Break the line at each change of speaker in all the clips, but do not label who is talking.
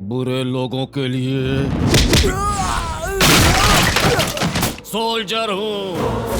बुरे लोगों के लिए सोल्जर हूँ।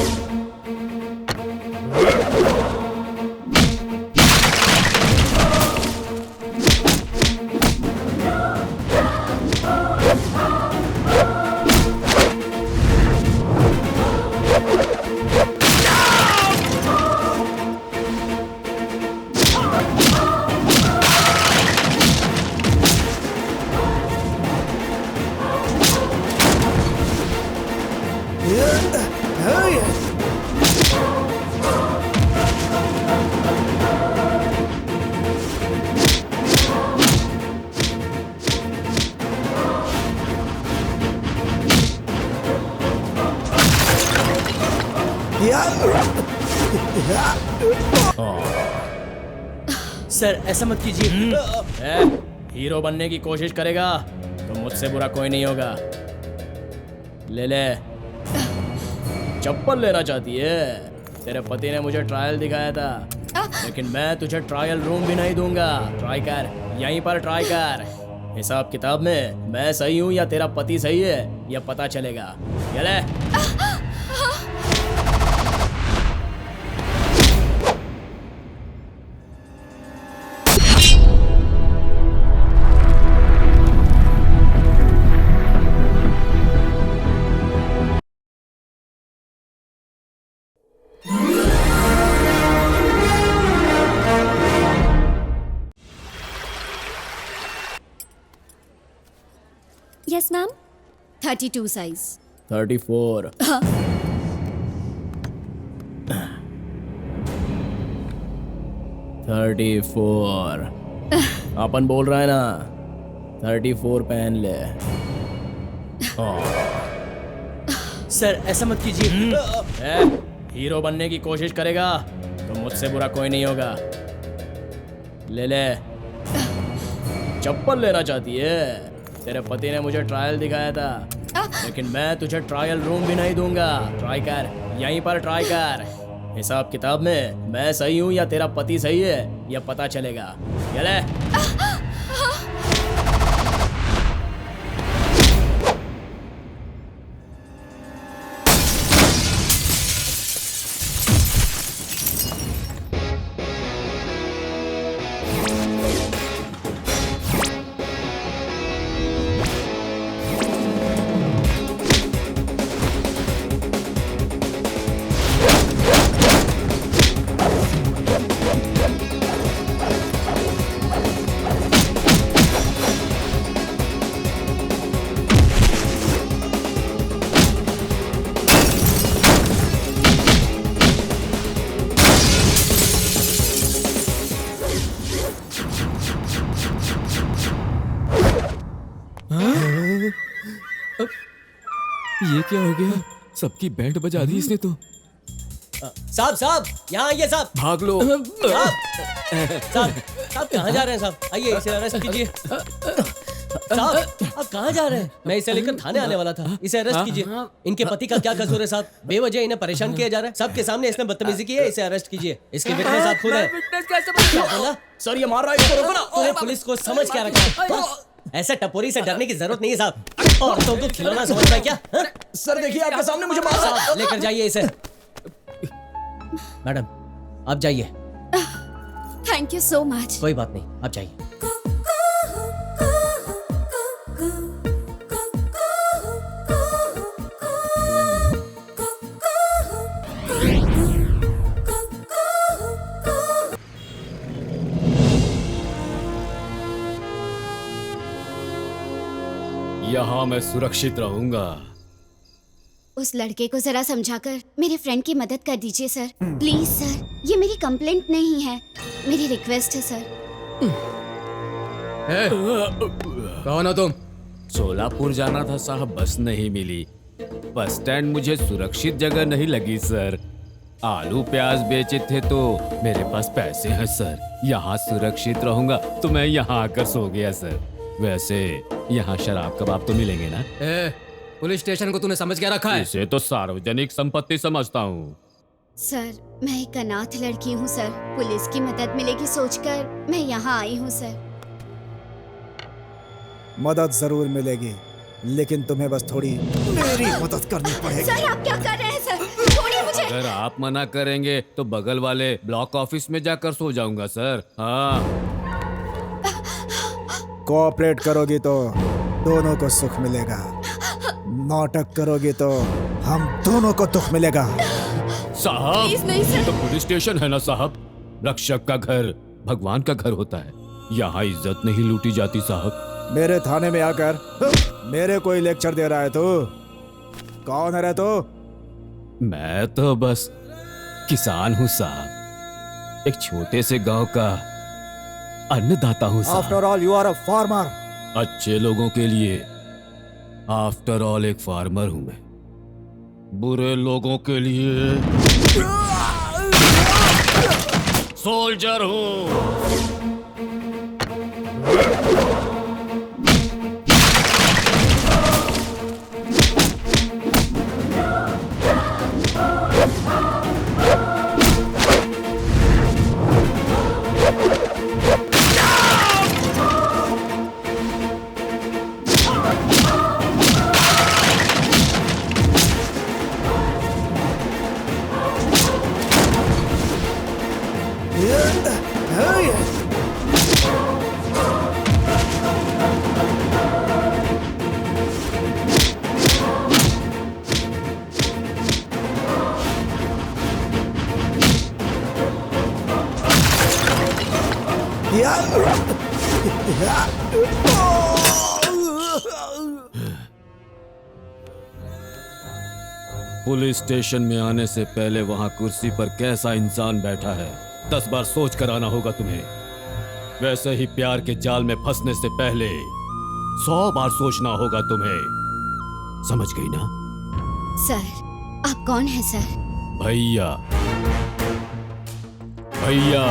सर ऐसा मत कीजिए। हीरो बनने की कोशिश करेगा तो मुझसे बुरा कोई नहीं होगा। ले ले। चप्पल लेना चाहती है? तेरे पति ने मुझे ट्रायल दिखाया था, लेकिन मैं तुझे ट्रायल रूम भी नहीं दूंगा। ट्राई कर, यहीं पर ट्राई कर। हिसाब किताब में मैं सही हूँ या तेरा पति सही है, यह पता चलेगा। ये ले।
Yes, ma'am. 32 size.
34। 34। अपन बोल रहा है ना, 34 पहन ले। सर ऐसा मत कीजिए। हीरो बनने की कोशिश करेगा तो मुझसे बुरा कोई नहीं होगा। ले ले। चप्पल लेना चाहती है? तेरे पति ने मुझे ट्रायल दिखाया था, लेकिन मैं तुझे ट्रायल रूम भी नहीं दूंगा। ट्राई कर, यहीं पर ट्राई कर। हिसाब किताब में मैं सही हूँ या तेरा पति सही है, यह पता चलेगा। ये ले।
ये क्या हो गया? सबकी बैंड बजा दी इसने तो।
साहब साहब, यहाँ आइए साहब।
भाग लो।
साहब कहाँ जा रहे हैं साहब? आइए, इसे अरेस्ट कीजिए। साहब आप कहाँ जा रहे हैं? मैं इसे लेकर थाने आने वाला था। इसे अरेस्ट कीजिए। इनके पति का क्या कसूर है साहब? बेवजह इन्हें परेशान किया जा रहा है। सबके सामने इसने बदतमीजी की है, इसे अरेस्ट कीजिए। इसके विटनेस आप खुद हैं। क्या बोला? सर ये मार रहा है, इसको रोको ना। तूने पुलिस को समझ क्या रखा है? ऐसे टपोरी से डरने की जरूरत नहीं है साहब। औरतों को खिलौना समझता है क्या? सर देखिए आपके सामने मुझे मार रहा है। लेकर जाइए इसे। मैडम आप जाइए।
Thank you so much.
कोई बात नहीं, आप जाइए।
यहाँ मैं सुरक्षित रहूंगा।
उस लड़के को जरा समझाकर मेरे फ्रेंड की मदद कर दीजिए सर। प्लीज सर, ये मेरी कंप्लेंट नहीं है, मेरी रिक्वेस्ट है सर।
कौन हो तुम?
सोलापुर जाना था साहब, बस नहीं मिली। बस स्टैंड मुझे सुरक्षित जगह नहीं लगी सर। आलू प्याज बेचे थे तो मेरे पास पैसे हैं सर। यहाँ सुरक्षित रहूंगा तो मैं यहाँ आकर सो गया सर। वैसे यहाँ शराब कबाब तो मिलेंगे ना?
पुलिस स्टेशन को तूने समझ क्या रखा है?
इसे तो सार्वजनिक संपत्ति समझता हूँ।
सर मैं एक अनाथ लड़की हूँ सर, पुलिस की मदद मिलेगी सोचकर मैं यहाँ आई हूँ सर।
मदद जरूर मिलेगी, लेकिन तुम्हें बस थोड़ी मेरी मदद करनी पड़ेगी।
सर आप क्या कर रहे हैं सर? छोड़िए मुझे।
अगर आप मना करेंगे तो बगल वाले ब्लॉक ऑफिस में जाकर सो जाऊंगा सर। हाँ,
कोऑपरेट करोगी तो दोनों को सुख मिलेगा, नाटक करोगी तो हम दोनों को दुख मिलेगा।
साहब
प्लीज नहीं
ये
सर।
तो पुलिस स्टेशन है ना साहब। रक्षक का घर भगवान का घर होता है, यहाँ इज्जत नहीं लूटी जाती साहब।
मेरे थाने में आकर मेरे कोई लेक्चर दे रहा है तू? कौन है रे तू?
मैं तो बस किसान हूँ साहब, एक छोटे से गांव का अन्नदाता हूँ साहब।
After all you are a farmer.
अच्छे लोगों के लिए आफ्टर ऑल एक फार्मर हूं मैं, बुरे लोगों के लिए सोल्जर हूं। पुलिस स्टेशन में आने से पहले वहां कुर्सी पर कैसा इंसान बैठा है 10 बार सोच कर आना होगा तुम्हें। वैसे ही प्यार के जाल में फंसने से पहले 100 बार सोचना होगा तुम्हें। समझ गई ना?
सर आप कौन हैं सर?
भैया, भैया।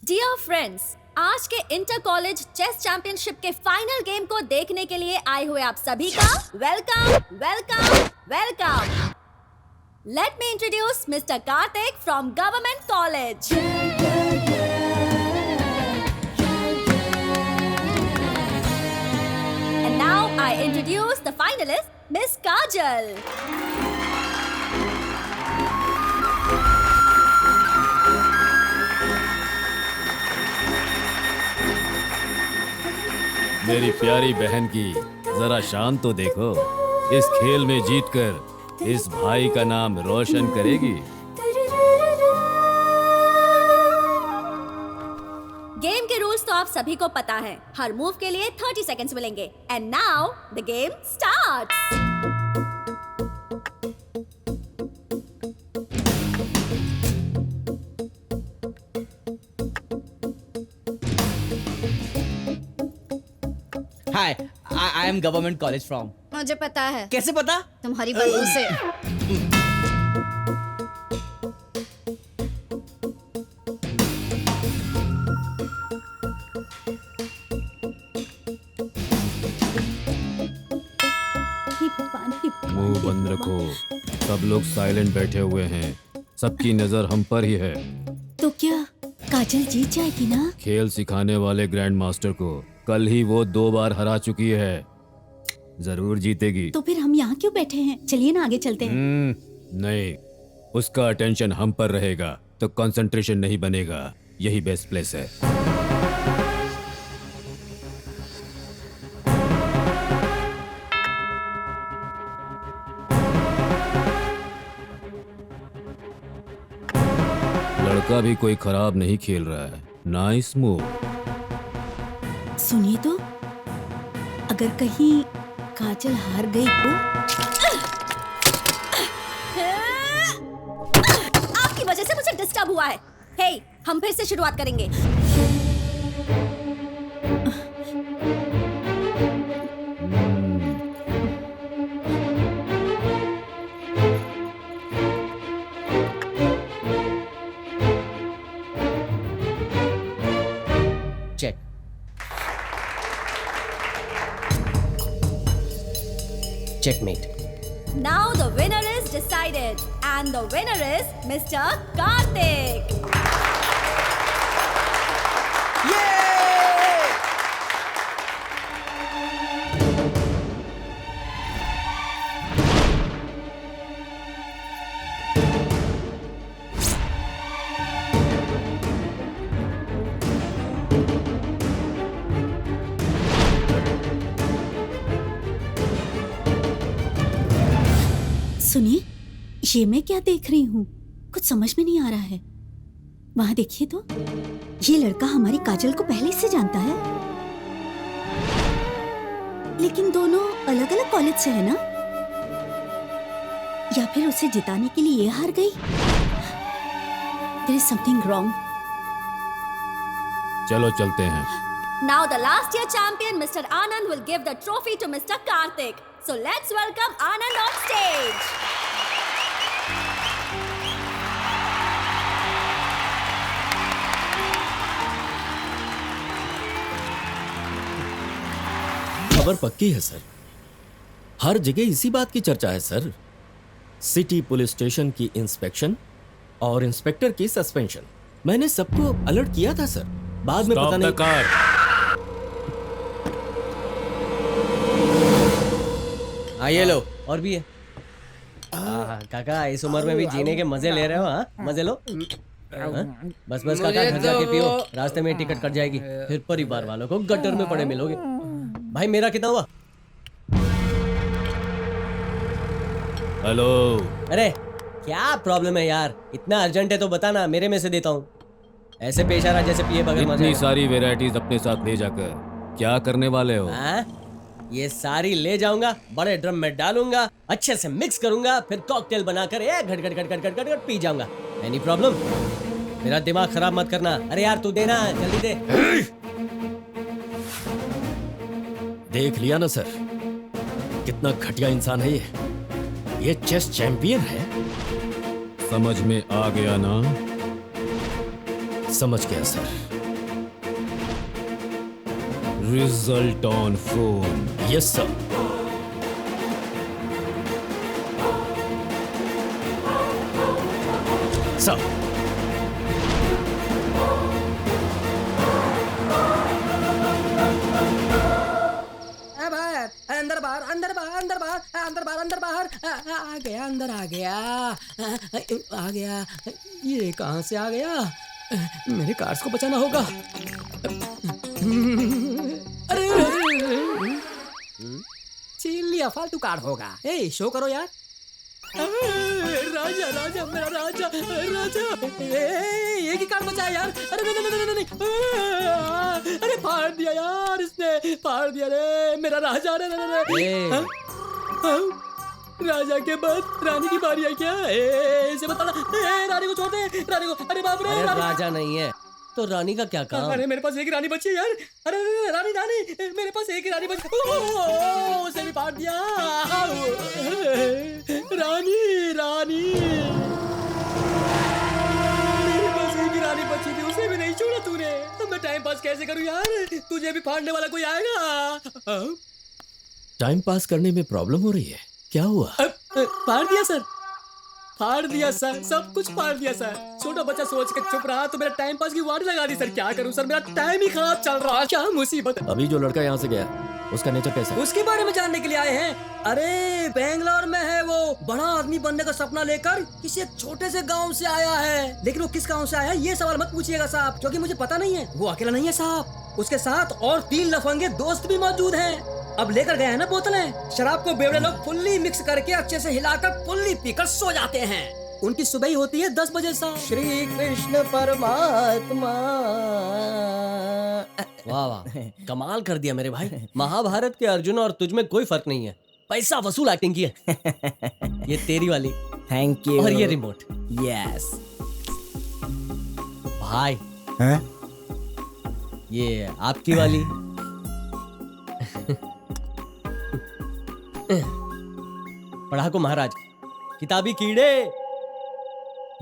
डियर फ्रेंड्स, आज के इंटर कॉलेज चेस चैंपियनशिप के फाइनल गेम को देखने के लिए आए हुए आप सभी का welcome welcome welcome. Let me introduce mister Kartik from government college. And now I introduce the finalist miss Kajal.
मेरी प्यारी बहन की जरा शान तो देखो, इस खेल में जीतकर इस भाई का नाम रोशन करेगी।
गेम के रूल्स तो आप सभी को पता है। हर मूव के लिए 30 सेकंड्स मिलेंगे। And now the game starts.
Hi, I am government college from.
मुझे पता है।
कैसे पता?
तुम्हारी बदबू से।
मुंह बंद रखो, सब लोग साइलेंट बैठे हुए हैं, सबकी नजर हम पर ही है।
तो क्या काजल जीत जाएगी ना?
खेल सिखाने वाले ग्रैंड मास्टर को कल ही वो 2 बार हरा चुकी है, जरूर जीतेगी।
तो फिर हम यहाँ क्यों बैठे हैं? चलिए ना आगे चलते हैं।
नहीं, उसका अटेंशन हम पर रहेगा तो कंसंट्रेशन नहीं बनेगा। यही बेस्ट प्लेस है। लड़का भी कोई खराब नहीं खेल रहा है। Nice move.
सुनिए तो, अगर कहीं काजल हार गई तो?
आपकी वजह से मुझे डिस्टर्ब हुआ है। हे, हम फिर से शुरुआत करेंगे।
Check.
Checkmate.
Now the winner is decided and the winner is Mr. Karthik.
सुनिए, ये मैं क्या देख रही हूँ? कुछ समझ में नहीं आ रहा है। वहां देखिए तो, ये लड़का हमारी काजल को पहले से जानता है, लेकिन दोनों अलग अलग कॉलेज से है ना? या फिर उसे जिताने के लिए ये हार गई? There is something wrong.
चलो चलते हैं।
Now the last year champion Mr. Anand will give the trophy to Mr. Karthik. So let's welcome Anand on stage.
खबर पक्की है सर, हर जगह इसी बात की चर्चा है सर। सिटी पुलिस स्टेशन की इंस्पेक्शन और इंस्पेक्टर की सस्पेंशन। मैंने सबको अलर्ट किया था सर, बाद में पता नहीं।
ये लो, और भी है। काका, इस उम्र में भी जीने के मजे ले रहे हो? हाँ, मजे लो। बस बस काका, घर जाके पियो, रास्ते में टिकट कट जाएगी, फिर परिवार वालों को गटर में पड़े मिलोगे। भाई मेरा कितना हुआ?
हेलो।
अरे क्या प्रॉब्लम है यार? इतना अर्जेंट है तो बताना, मेरे में से देता हूँ। ऐसे पेश आ रहा जैसे पिए बगैर मजा।
इतनी सारी वैरायटीज अपने साथ ले जाकर क्या करने वाले हो?
ये सारी ले जाऊंगा, बड़े ड्रम में डालूंगा, अच्छे से मिक्स करूंगा, फिर कॉकटेल बनाकर एक घट घट घट घट घट घट पी जाऊंगा। Any problem? मेरा दिमाग खराब मत करना। अरे यार तू देना, जल्दी दे।
देख लिया ना सर, कितना घटिया इंसान है ये चेस चैंपियन है।
समझ में आ गया ना?
समझ गया sir.
Result on phone.
Yes sir. Sir
अंदर बाहर अंदर बाहर अंदर बाहर अंदर बाहर अंदर बाहर आ गया, अंदर आ गया, आ गया। ये कहाँ से आ गया? मेरे कार्ड्स को बचाना होगा। अरे छीन लिया, फालतू कार्ड होगा। ए शो करो यार। राजा राजा मेरा राजा राजा, एक ही कार्ड बचा है यार। अरे नहीं नहीं नहीं नहीं, अरे फाड़ दिया यार इसने, फाड़ दिया रे मेरा राजा। रे राजा के बाद रानी की बारी है क्या? इसे बताना। रानी को छोड़ दे, रानी को। अरे बाप रे, राजा नहीं है तो रानी का क्या काम? अरे मेरे पास एक ही रानी बची है यार। अरे रानी रानी, मेरे पास एक ही रानी बची। उसे भी फाड़ दिया। रानी रानी, मेरे पास एक ही रानी बची थी, उसे भी नहीं छोड़ा तूने। अब मैं टाइम पास कैसे करूं यार? तुझे भी फाड़ने वाला कोई आएगा?
टाइम पास करने में प्रॉब्लम हो रही है, क्या हुआ?
फाड़ दिया सर, फाड़ दिया सर, सब कुछ फाड़ दिया सर। छोटा बच्चा सोच के चुप रहा तो मेरा टाइम पास की वार्ड लगा दी सर। क्या करूं सर, मेरा टाइम ही खराब चल रहा। क्या मुसीबत है।
अभी जो लड़का यहाँ से गया, उसका नेचर कैसा है?
उसके बारे में जानने के लिए आए हैं। अरे बेंगलोर में है वो, बड़ा आदमी बनने का सपना लेकर किसी एक छोटे से गांव से आया है। लेकिन वो किस गांव से आया है ये सवाल मत पूछिएगा साहब, क्योंकि मुझे पता नहीं है। वो अकेला नहीं है साहब, उसके साथ और 3 लफंगे दोस्त भी मौजूद हैं। अब लेकर गए हैं ना बोतलें। शराब को बेवड़े लोग फुल्ली मिक्स करके अच्छे से हिलाकर फुल्ली पीकर सो जाते हैं। उनकी सुबह ही होती है 10 बजे साहब। श्री कृष्ण परमात्मा। वाह वाह, कमाल कर दिया मेरे भाई। महाभारत के अर्जुन और तुझ में कोई फर्क नहीं है। पैसा वसूल एक्टिंग की है। ये तेरी वाली। Thank you. और ये रिमोट। यस भाई।
हैं?
ये आपकी वाली। पढ़ाकू महाराज, किताबी कीड़े,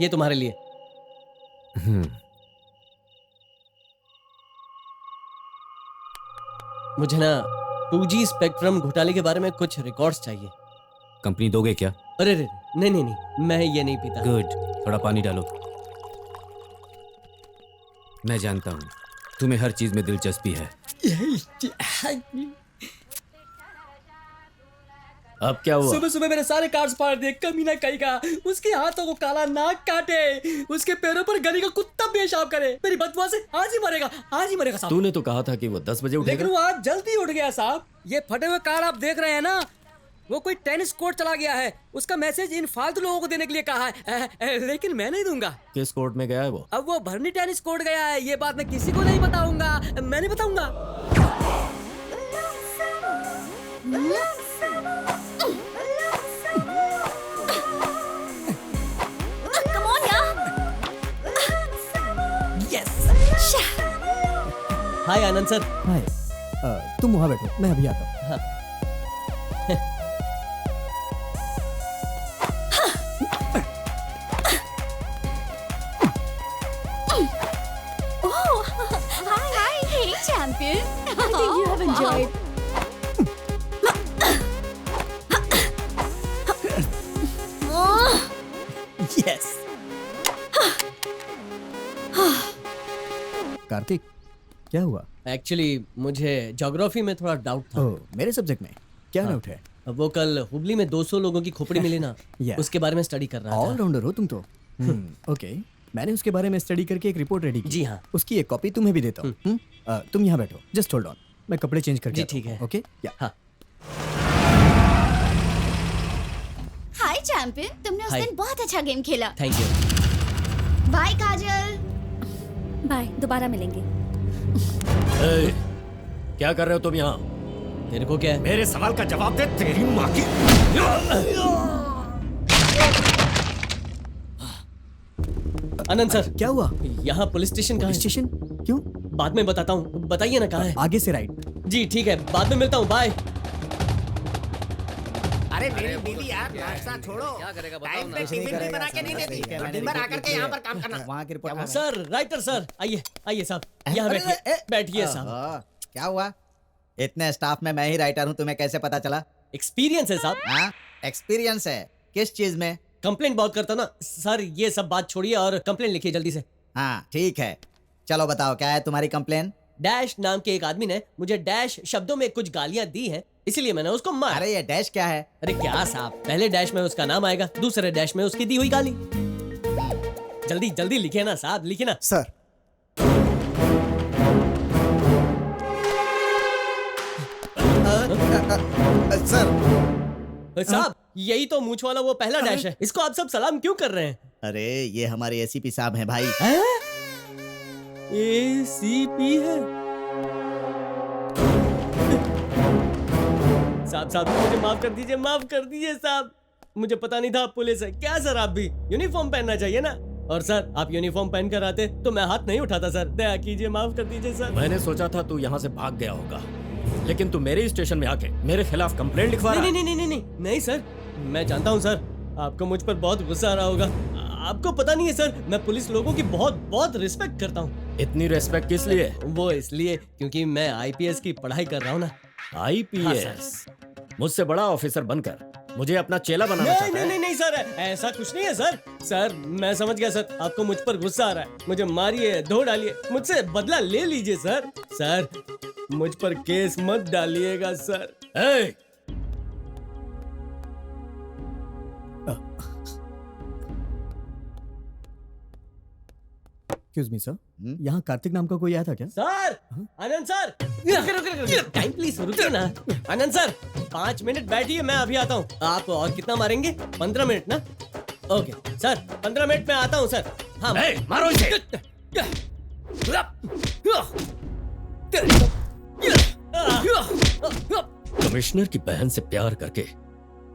ये तुम्हारे लिए। मुझे ना 2G स्पेक्ट्रम घोटाले के बारे में कुछ रिकॉर्ड्स चाहिए।
कंपनी दोगे क्या?
अरे रे, नहीं नहीं नहीं, मैं ये नहीं पीता।
गुड, थोड़ा पानी डालो। मैं जानता हूँ तुम्हें हर चीज में दिलचस्पी है।
अब क्या हुआ?
सुबह सुबह मेरे सारे कार्ड्स फाड़ दिए, कमीना कहीं का। उसके हाथों को काला नाग काटे, उसके पैरों पर गली का कुत्ता पेशाब करे। मेरी बददुआ से आज ही मरेगा, आज ही मरेगा साहब।
तूने तो कहा था कि वो 10 बजे उठेगा।
लेकिन वो आज जल्दी उठ गया साहब। ये फटे हुए कार्ड आप देख रहे हैं ना, वो कोई टेनिस कोर्ट चला गया है। उसका मैसेज इन फालतू लोगों को देने के लिए कहा है, लेकिन मैं नहीं दूंगा।
किस कोर्ट में गया है वो?
अब वो भरनी टेनिस कोर्ट गया है। ये बात मैं किसी को नहीं बताऊंगा, मैं नहीं बताऊंगा।
Come on, यार।
हाय आनंद सर।
हाय, तुम वहाँ बैठो, मैं अभी आता हूँ।
Hi, hey champion.
I think you have enjoyed.
Yes. Kartik, क्या हुआ?
एक्चुअली मुझे ज्योग्राफी में थोड़ा डाउट था।
ओह, मेरे सब्जेक्ट में क्या डाउट है?
वो कल हुबली में 200 लोगों की खोपड़ी मिली ना,
Yeah.
उसके बारे में स्टडी कर रहा था।
ऑलराउंडर हो तुम तो। ओके, मैंने उसके बारे में स्टडी करके एक रिपोर्ट रेडी की।
जी हाँ।
उसकी एक कॉपी तुम्हें भी देता हूँ। तुम यहाँ बैठो, जस्ट होल्ड ऑन, मैं कपड़े चेंज करके
जी,
आता हूँ,
ठीक है।
ओके? या
हाँ।
हाय चैंपियन, तुमने उस
Hi.
दिन बहुत अच्छा गेम खेला।
Thank you.
Bye Kajal.
Bye, दोबारा मिलेंगे।
ए, क्या कर रहे हो तुम यहाँ?
तेरे को क्या है?
मेरे सवाल का जवाब दे, तेरी माँ की।
आनंद सर,
क्या हुआ?
यहाँ पुलिस स्टेशन कहाँ है?
स्टेशन? क्यों?
बाद में बताता हूँ, बताइए ना कहाँ है।
आगे से राइट।
जी ठीक है, बाद में मिलता हूँ, बाय।
अरे मेरी बीवी यार, नाश्ता छोड़ो। टाइम पे टिफिन भी बना के नहीं देती। दिन भर आकर के यहाँ पर काम करना। वहाँ की रिपोर्ट।
सर, राइटर सर, आइए आइए साहब, यहाँ बैठिए, बैठिए साहब।
क्या हुआ? इतने स्टाफ में मैं ही राइटर हूँ, तुम्हें कैसे पता चला?
एक्सपीरियंस है साहब।
हाँ, एक्सपीरियंस है। किस चीज में?
कंप्लेंट बहुत करता ना सर, ये सब बात छोड़िए और कंप्लेंट लिखिए जल्दी से।
हाँ ठीक है, चलो बताओ क्या है तुम्हारी कंप्लेन?
डैश नाम के एक आदमी ने मुझे डैश शब्दों में कुछ गालियां दी हैं, इसीलिए मैंने उसको मारा।
अरे ये डैश क्या है?
अरे क्या साहब, पहले डैश में उसका नाम आएगा, दूसरे डैश में उसकी दी हुई गाली। जल्दी जल्दी लिखिए ना साहब, लिखिए ना।
सर, सर,
साहब, यही तो मूंछ वाला वो पहला डैश है, इसको आप सब सलाम क्यों कर रहे हैं?
अरे ये हमारे एसीपी साहब हैं भाई।
एसीपी है साहब, मुझे माफ कर दीजिए, माफ कर दीजिए साहब, मुझे पता नहीं था आप पुलिस है। क्या सर, आप भी यूनिफॉर्म पहनना चाहिए ना। और सर, आप यूनिफॉर्म पहन कर आते तो मैं हाथ नहीं उठाता सर, दया कीजिए, माफ कर दीजिए सर।
मैंने सोचा था तू यहाँ से भाग गया होगा, लेकिन तू मेरे स्टेशन में आके मेरे खिलाफ कंप्लेंट लिखवा रहा है।
नहीं सर, मैं जानता हूँ सर, आपको मुझ पर बहुत गुस्सा आ रहा होगा। आपको पता नहीं है सर, मैं पुलिस लोगों की बहुत बहुत रिस्पेक्ट करता हूँ।
इतनी रिस्पेक्ट किस लिए?
वो इसलिए क्योंकि मैं आईपीएस की पढ़ाई कर रहा हूँ ना।
आईपीएस? मुझसे बड़ा ऑफिसर बनकर मुझे अपना चेला बनाना चाहता है?
नहीं सर, ऐसा कुछ नहीं है सर। सर मैं समझ गया सर, आपको मुझ पर गुस्सा आ रहा है, मुझे मारिए, धो डालिए, मुझसे बदला ले लीजिए सर। सर मुझ पर केस मत डालिएगा सर।
ए!
एक्सक्यूज मी सर, यहाँ कार्तिक नाम का कोई आया था क्या?
सर, आनंद सर, रुकिए, टाइम प्लीज, रुकिए ना। आनंद सर, 5 मिनट बैठिए, मैं अभी आता हूँ। आप और कितना मारेंगे? 15 मिनट ना? ओके सर, 15 मिनट में आता हूँ सर। हाँ
मारो इसे। कमिश्नर की बहन से प्यार करके,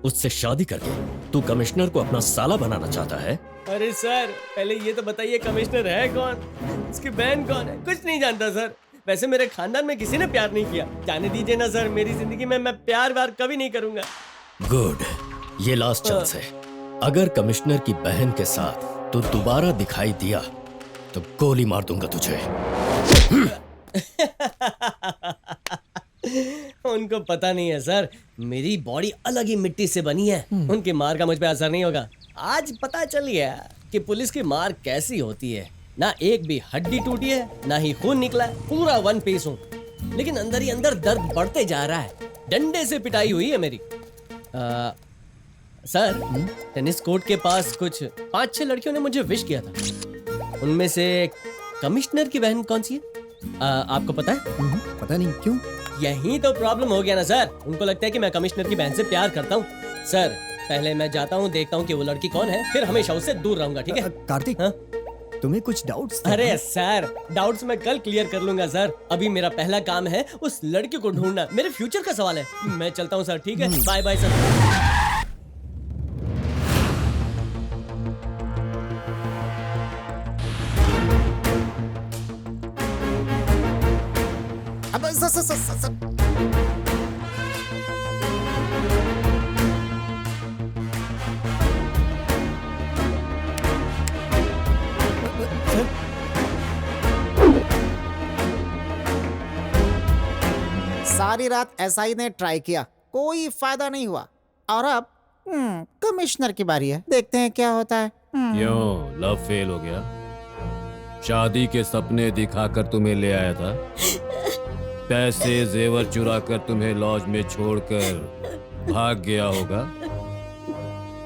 उससे शादी करके तू कमिश्नर को अपना साला बनाना चाहता है?
अरे सर, पहले ये तो बताइए कमिश्नर है कौन, उसकी बहन कौन है? कुछ नहीं जानता सर। वैसे मेरे खानदान में किसी ने प्यार नहीं किया, जाने दीजिए ना सर, मेरी जिंदगी में मैं प्यार व्यार कभी नहीं करूंगा।
गुड, ये लास्ट चांस है। अगर कमिश्नर की बहन के साथ तू दोबारा दिखाई दिया तो गोली मार दूंगा तुझे।
उनको पता नहीं है सर, मेरी बॉडी अलग ही मिट्टी से बनी है। उनकी मार का मुझ पे असर नहीं होगा। आज पता चल गया कि पुलिस की मार कैसी होती है। ना एक भी हड्डी टूटी है, ना ही खून निकला है, पूरा वन पीस हूँ। लेकिन अंदर ही अंदर दर्द बढ़ते जा रहा है। डंडे से पिटाई हुई है मेरी। सर, टेनिस कोर्ट के पास कुछ 5-6 लड़कियों ने मुझे विश किया था। उनमें से कमिश्नर की बहन कौन सी है? आपको पता है?
पता नहीं क्यों।
यही तो प्रॉब्लम हो गया ना सर। उनको लगता है कि मैं कमिश्नर की बहन से प्यार करता हूँ। सर, पहले मैं जाता हूँ, देखता हूँ कि वो लड़की कौन है, फिर हमेशा उससे दूर रहूंगा, ठीक है?
कार्तिक,
हाँ?
तुम्हें कुछ डाउट्स?
अरे सर, डाउट्स मैं कल क्लियर कर लूंगा सर। अभी मेरा पहला काम है उस लड़की को ढूंढना। मेरे फ्यूचर का सवाल है। मैं चलता हूँ सर, ठीक है? Bye bye sir.
अब सर सारी रात एसआई ने ट्राई किया, कोई फायदा नहीं हुआ। और अब कमिश्नर की बारी है, देखते हैं क्या होता है।
क्यों लव फेल हो गया? शादी के सपने दिखाकर तुम्हें ले आया था, पैसे जेवर चुरा कर तुम्हें लॉज में छोड़कर भाग गया होगा।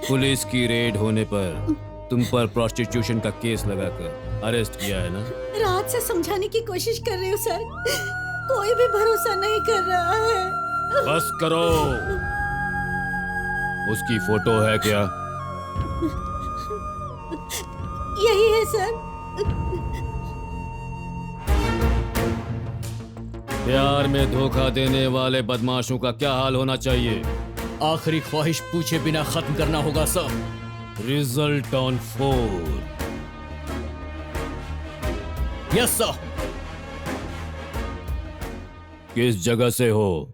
पुलिस की रेड होने पर तुम पर प्रोस्टिट्यूशन का केस लगाकर अरेस्ट किया है ना?
रात से समझाने की कोशिश कर रही हूँ सर, कोई भी भरोसा नहीं कर रहा है।
बस करो। उसकी फोटो है क्या?
यही है सर।
प्यार में धोखा देने वाले बदमाशों का क्या हाल होना चाहिए?
आखिरी ख्वाहिश पूछे बिना खत्म करना होगा sir.
Result on 4।
Yes sir.
किस जगह से हो?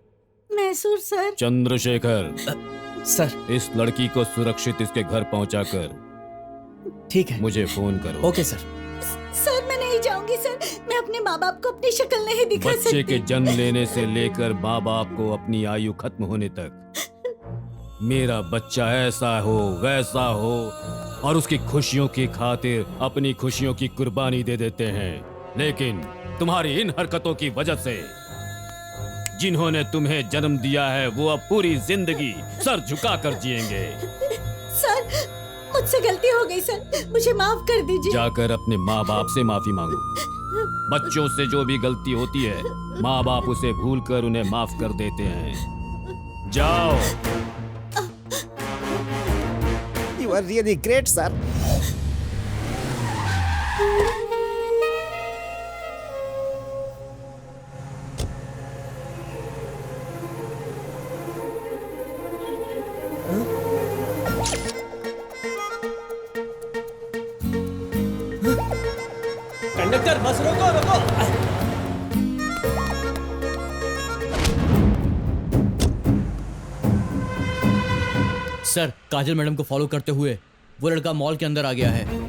मैसूर सर।
चंद्रशेखर,
सर।
इस लड़की को सुरक्षित इसके घर पहुंचाकर
ठीक है,
मुझे फोन करो।
Okay sir.
सर मैं नहीं जाऊंगी सर, मैं अपने माँ बाप को अपनी शक्ल नहीं दिखा
बच्चे
सकती।
के जन्म लेने से लेकर माँ बाप को अपनी आयु खत्म होने तक मेरा बच्चा ऐसा हो वैसा हो और उसकी खुशियों की खातिर अपनी खुशियों की कुर्बानी दे देते हैं। लेकिन तुम्हारी इन हरकतों की वजह से जिन्होंने तुम्हें जन्म दिया है वो अब पूरी जिंदगी सर झुकाकर जिएंगे।
सर मुझसे गलती हो गई सर, मुझे माफ कर दीजिए।
जाकर अपने माँ बाप से माफी मांगो। बच्चों से जो भी गलती होती है माँ बाप उसे भूलकर उन्हें माफ कर देते हैं। जाओ।
You are really great sir.
Conductor, bus रोको रोको।
सर, काजल मैडम को फॉलो करते हुए वो लड़का मॉल के अंदर आ गया है।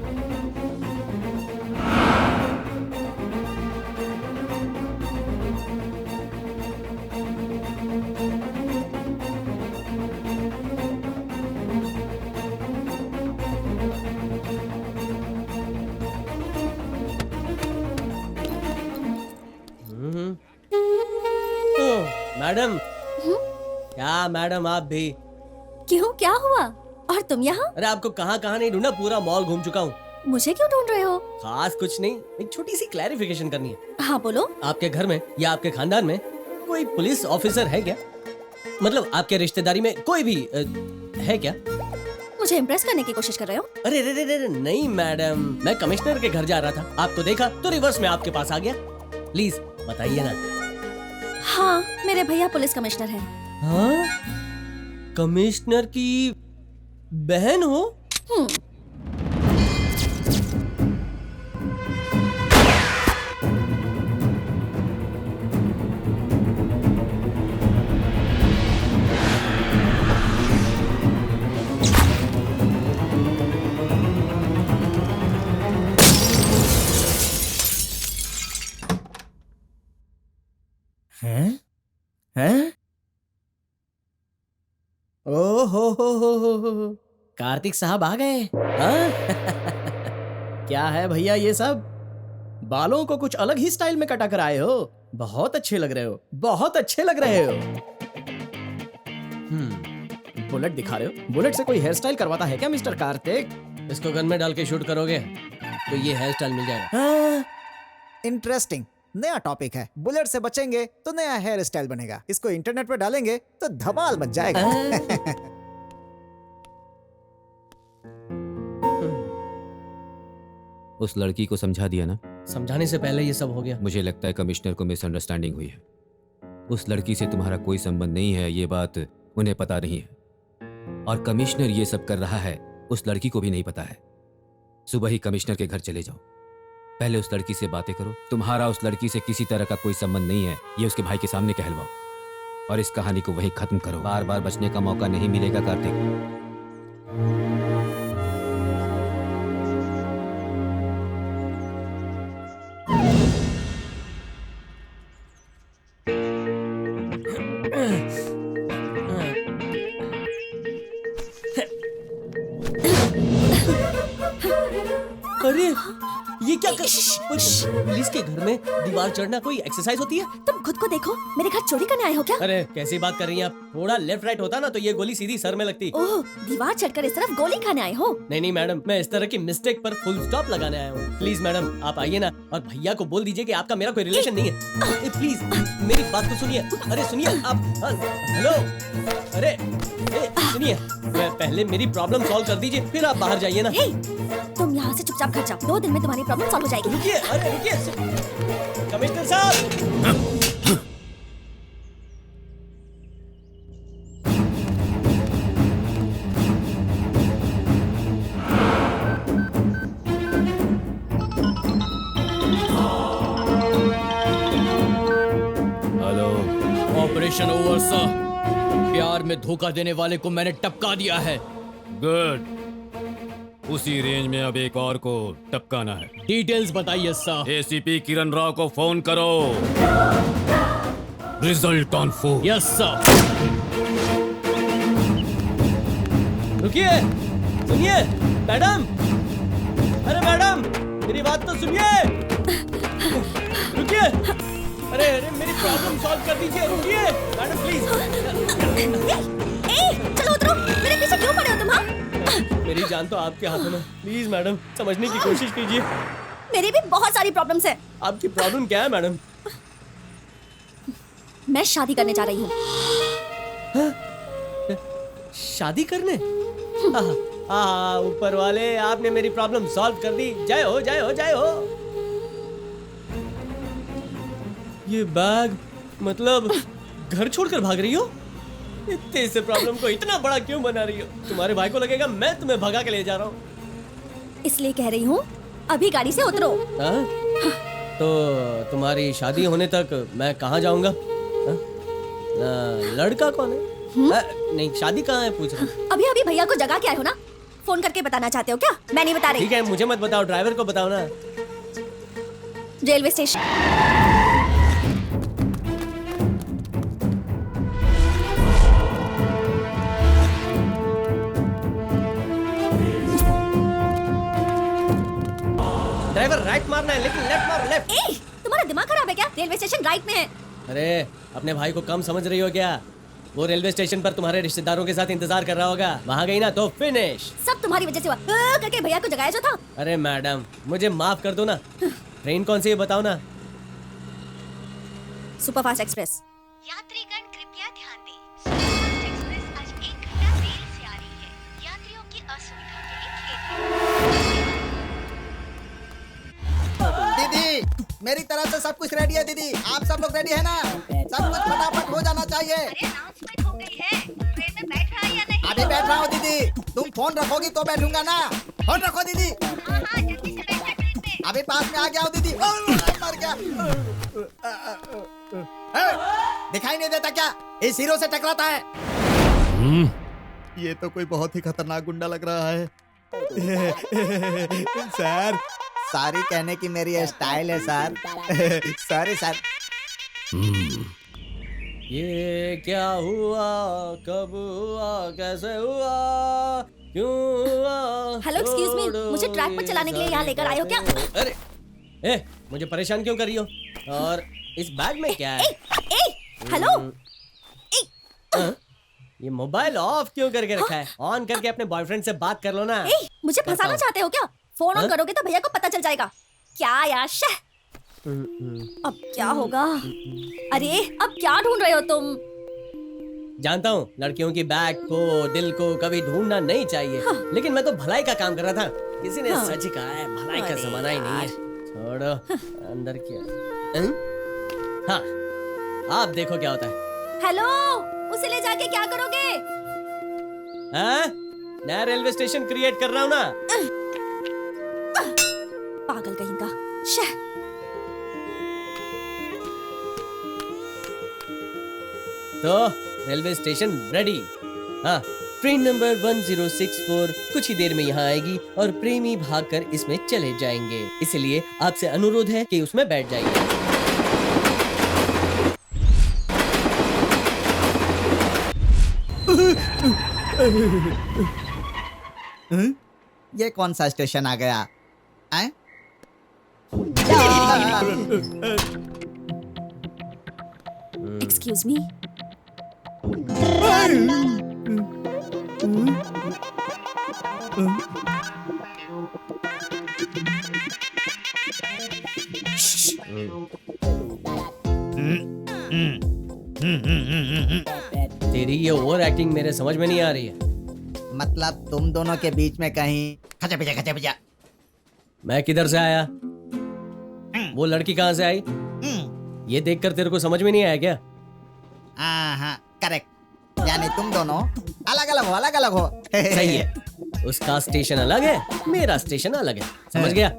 मैडम। क्या मैडम आप भी?
क्यों, क्या हुआ? और तुम यहाँ?
अरे आपको कहाँ कहाँ नहीं ढूंढा, पूरा मॉल घूम चुका हूँ।
मुझे क्यों ढूंढ रहे हो?
खास कुछ नहीं, एक छोटी सी क्लैरिफिकेशन करनी है।
हाँ बोलो।
आपके घर में या आपके खानदान में कोई पुलिस ऑफिसर है क्या? मतलब आपके रिश्तेदारी में कोई भी है क्या?
मुझे इम्प्रेस करने की कोशिश कर रहे हो?
अरे रे रे रे नहीं मैडम, मैं कमिश्नर के घर जा रहा था, आपको देखा तो रिवर्स में आपके पास आ गया। प्लीज बताइए ना।
हाँ, मेरे भैया पुलिस कमिश्नर हैं।
हाँ? कमिश्नर की बहन हो?
हैं?
प्रतीक साहब आ गए। हाँ? क्या है भैया ये सब? बालों को कुछ अलग ही स्टाइल में कटा कर आए हो। बहुत अच्छे लग रहे हो, बहुत अच्छे लग रहे हो। बुलेट दिखा रहे हो? बुलेट से कोई हेयर स्टाइल करवाता है क्या मिस्टर कार्तिक? इसको गन में डाल के शूट करोगे तो ये हेयर स्टाइल मिल जाएगा।
इंटरेस्टिंग नया टॉपिक है। बुलेट से बचेंगे तो नया हेयर स्टाइल बनेगा। इसको इंटरनेट पे डालेंगे तो धमाल मच जाएगा।
उस लड़की को समझा दिया ना?
समझाने से पहले ये सब हो गया।
मुझे लगता है कमिश्नर को मिसअंडरस्टैंडिंग हुई है। उस लड़की से तुम्हारा कोई संबंध नहीं है, ये बात उन्हें पता नहीं है। और कमिश्नर ये सब कर रहा है उस लड़की को भी नहीं पता है। सुबह ही कमिश्नर के घर चले जाओ, पहले उस लड़की से बातें करो। तुम्हारा उस लड़की से किसी तरह का कोई संबंध नहीं है, ये उसके भाई के सामने कहलवाओ और इस कहानी को वहीं खत्म करो। बार बार बचने का मौका नहीं मिलेगा कार्तिक।
अरे ये क्या पुलिस के घर में दीवार चढ़ना कोई एक्सरसाइज होती है?
तुम खुद को देखो, मेरे घर चोरी करने आए हो क्या?
अरे कैसी बात कर रही हैं आप? थोड़ा लेफ्ट राइट होता ना तो ये गोली सीधी सर में लगती।
ओह, दीवार चढ़कर इस तरफ गोली खाने आए हो?
नहीं मैडम, मैं इस तरह की मिस्टेक पर फुल स्टॉप लगाने आया हूँ। प्लीज मैडम आप आइए ना और भैया को बोल दीजिए कि आपका मेरा कोई रिलेशन नहीं है। प्लीज मेरी बात तो सुनिए। अरे सुनिए आप। हेलो, अरे सुनिए, पहले मेरी प्रॉब्लम सॉल्व कर दीजिए फिर आप बाहर जाइए ना।
तुम यहाँ से चुपचाप घर जाओ, 2 दिन में तुम्हारी प्रॉब्लम सॉल्व हो जाएगी।
रुकिए, अरे रुकिए कमिश्नर साहब।
हेलो।
Operation over sir. प्यार में धोखा देने वाले को मैंने टपका दिया है।
गुड। उसी रेंज में अब एक और को टपकाना है।
डिटेल्स बताइए सर।
एसीपी किरण राव को फोन करो। Result on phone.
Yes sir.
रुकिए, सुनिए मैडम। अरे मैडम मेरी बात तो सुनिए। रुकिए, अरे मेरी प्रॉब्लम सॉल्व कर दीजिए। रुकिए मैडम प्लीज।
चलो उतरो, मेरे पीछे क्यों पड़े हो तुम? हाँ,
मेरी जान तो आपके हाथों में। प्लीज मैडम समझने की कोशिश कीजिए।
मेरी भी बहुत सारी प्रॉब्लम्स है।
आपकी प्रॉब्लम क्या है मैडम?
मैं शादी करने जा रही हूँ।
शादी करने? ऊपर वाले आपने मेरी प्रॉब्लम सॉल्व कर दी। जय हो जय हो जय हो। ये बैग मतलब घर छोड़कर भाग रही हो? इतने से प्रॉब्लम को इतना बड़ा क्यों बना रही हो? तुम्हारे भाई को लगेगा मैं तुम्हें भगा के ले जा रहा हूँ।
इसलिए कह रही हूँ अभी गाड़ी से उतरो।
तो तुम्हारी शादी होने तक मैं कहाँ जाऊंगा? लड़का कौन है? नहीं शादी कहाँ है पूछ रहा हूँ।
अभी अभी भैया को जगा के आए हो ना? फोन करके बताना चाहते हो क्या? मैं नहीं बता रही।
ठीक है मुझे मत बताओ, ड्राइवर को बताओ ना।
Railway station.
ड्राइवर राइट मारना है लेकिन लेफ्ट मारो, लेफ्ट।
तुम्हारा दिमाग खराब है क्या? रेलवे स्टेशन राइट में है।
अरे अपने भाई को कम समझ रही हो क्या? वो रेलवे स्टेशन पर तुम्हारे रिश्तेदारों के साथ इंतजार कर रहा होगा। वहाँ गई ना तो फिनिश।
सब तुम्हारी वजह से हुआ। करके भैया को जगाया जो था।
अरे मैडम मुझे माफ कर दो ना। ट्रेन कौन सी है बताओ ना।
Superfast express.
यात्रीगण कृपया ध्यान दें, सुपरफास्ट एक्सप्रेस आज 1 घंटा देर से आ रही है। यात्रियों की असुविधा के लिए खेद है।
दीदी मेरी तरफ से सब कुछ रेडी है। दीदी आप सब लोग रेडी है ना? सब कुछ फटाफट हो जाना चाहिए।
अनाउंसमेंट हो गई है, ट्रेन में बैठ रहा है या नहीं?
अभी बैठ रहा हूँ दीदी। तुम फोन रखोगी तो बैठूंगा ना। फोन रखो दीदी।
हाँ जल्दी से बैठना ट्रेन में।
अभी पास में आ गया हूँ दीदी। मर गया। दिखाई नहीं देता क्या? इस हीरो से टकराता है। ये तो कोई बहुत ही खतरनाक गुंडा लग रहा है। सर सॉरी कहने की मेरी स्टाइल है सर। Sorry sir.
ये क्या हुआ, कब हुआ, कैसे हुआ,
हेलो एक्सक्यूज मी, मुझे ट्रैक पर चलाने के लिए यहाँ लेकर आए हो क्या?
अरे ए, मुझे परेशान क्यों कर रही हो? और इस बैग में क्या है?
हेलो,
हाँ? ये मोबाइल ऑफ क्यों करके रखा है? ऑन करके अपने बॉयफ्रेंड से बात कर लो ना।
मुझे फंसाना चाहते हो क्या? फोन ऑन करोगे तो भैया को पता चल जाएगा। क्या यार, अब क्या होगा? अरे अब क्या ढूंढ रहे हो तुम?
जानता हूँ लड़कियों की बैग को, दिल को कभी ढूंढना नहीं चाहिए, लेकिन मैं तो भलाई का काम कर रहा था। किसी ने सच ही कहा है, भलाई का जमाना ही नहीं है। छोड़ो, अंदर क्या? हाँ, आप देखो क्या होता है।
हेलो, उसे ले जाके क्या करोगे?
हाँ? नया रेलवे स्टेशन क्रिएट कर रहा हूँ ना।
पागल कहीं का।
तो रेलवे स्टेशन रेडी। हाँ, ट्रेन नंबर 1064 कुछ ही देर में यहाँ आएगी और प्रेमी भागकर इसमें चले जाएंगे। इसलिए आपसे अनुरोध है कि उसमें बैठ जाइए।
ये कौन सा स्टेशन आ गया? हैं?
एक्सक्यूज मी,
तेरी ये ओवर एक्टिंग मेरे समझ में नहीं आ रही है।
मतलब तुम दोनों के बीच में कहीं खचा पिचा।
मैं किधर से आया? वो लड़की कहाँ से आई? ये देखकर तेरे को समझ में नहीं आया क्या?
हाँ, करेक्ट। यानी तुम दोनों अलग अलग हो।
सही है। उसका स्टेशन अलग है, मेरा स्टेशन अलग है। समझ गया?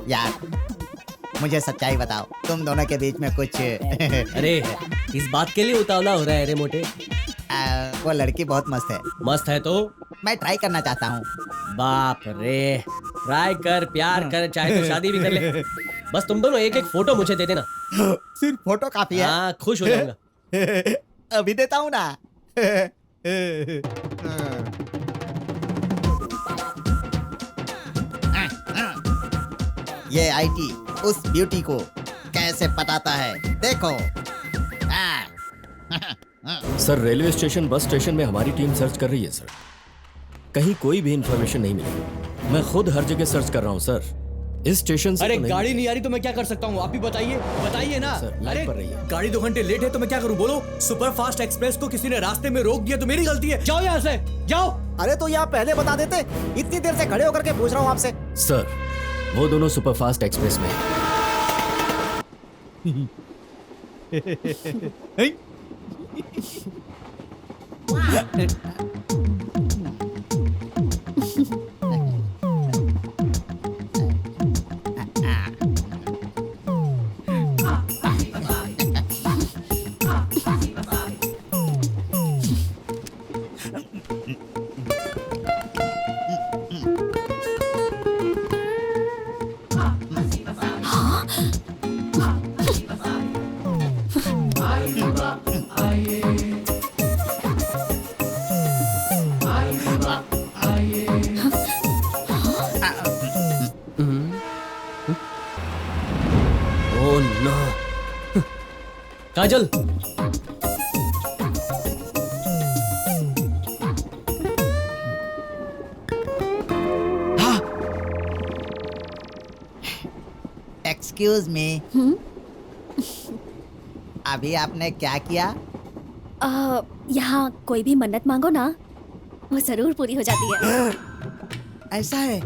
यार मुझे सच्चाई बताओ, तुम दोनों के बीच में कुछ
अरे इस बात के लिए उतावला हो रहा है रे मोटे?
वो लड़की बहुत मस्त है।
मस्त है तो
मैं ट्राई करना चाहता हूँ।
बाप रे, ट्राई कर, प्यार कर, चाहे तो शादी भी कर ले। बस तुम दोनों एक एक फोटो मुझे दे देना।
सिर्फ फोटो काफी है?
हाँ, खुश हो जाऊंगा।
अभी देता हूँ ना। ये आईटी उस ब्यूटी को कैसे पटाता है, देखो।
Sir, railway station, bus station में हमारी टीम सर्च कर रही है सर। कहीं कोई भी इंफॉर्मेशन नहीं मिली। मैं खुद हर जगह सर्च कर रहा हूँ सर। इस स्टेशन से
अरे
तो नहीं
गाड़ी नहीं आ रही तो मैं क्या कर सकता हूँ? आप ही बताइए ना।
सर, लाइन
अरे
पर रहिए।
गाड़ी 2 घंटे लेट है तो मैं क्या करूँ? बोलो। सुपर फास्ट एक्सप्रेस को किसी ने रास्ते में रोक दिया तो मेरी गलती है। जाओ यहाँ से, जाओ।
अरे तो यहाँ पहले बता देते, इतनी देर से खड़े होकर के पूछ रहा हूँ आपसे।
सर, वो दोनों सुपरफास्ट एक्सप्रेस में हैं।
Oh no. काजल,
एक्सक्यूज मी, अभी आपने क्या किया?
यहाँ कोई भी मन्नत मांगो ना, वो जरूर पूरी हो जाती है।
ऐसा है?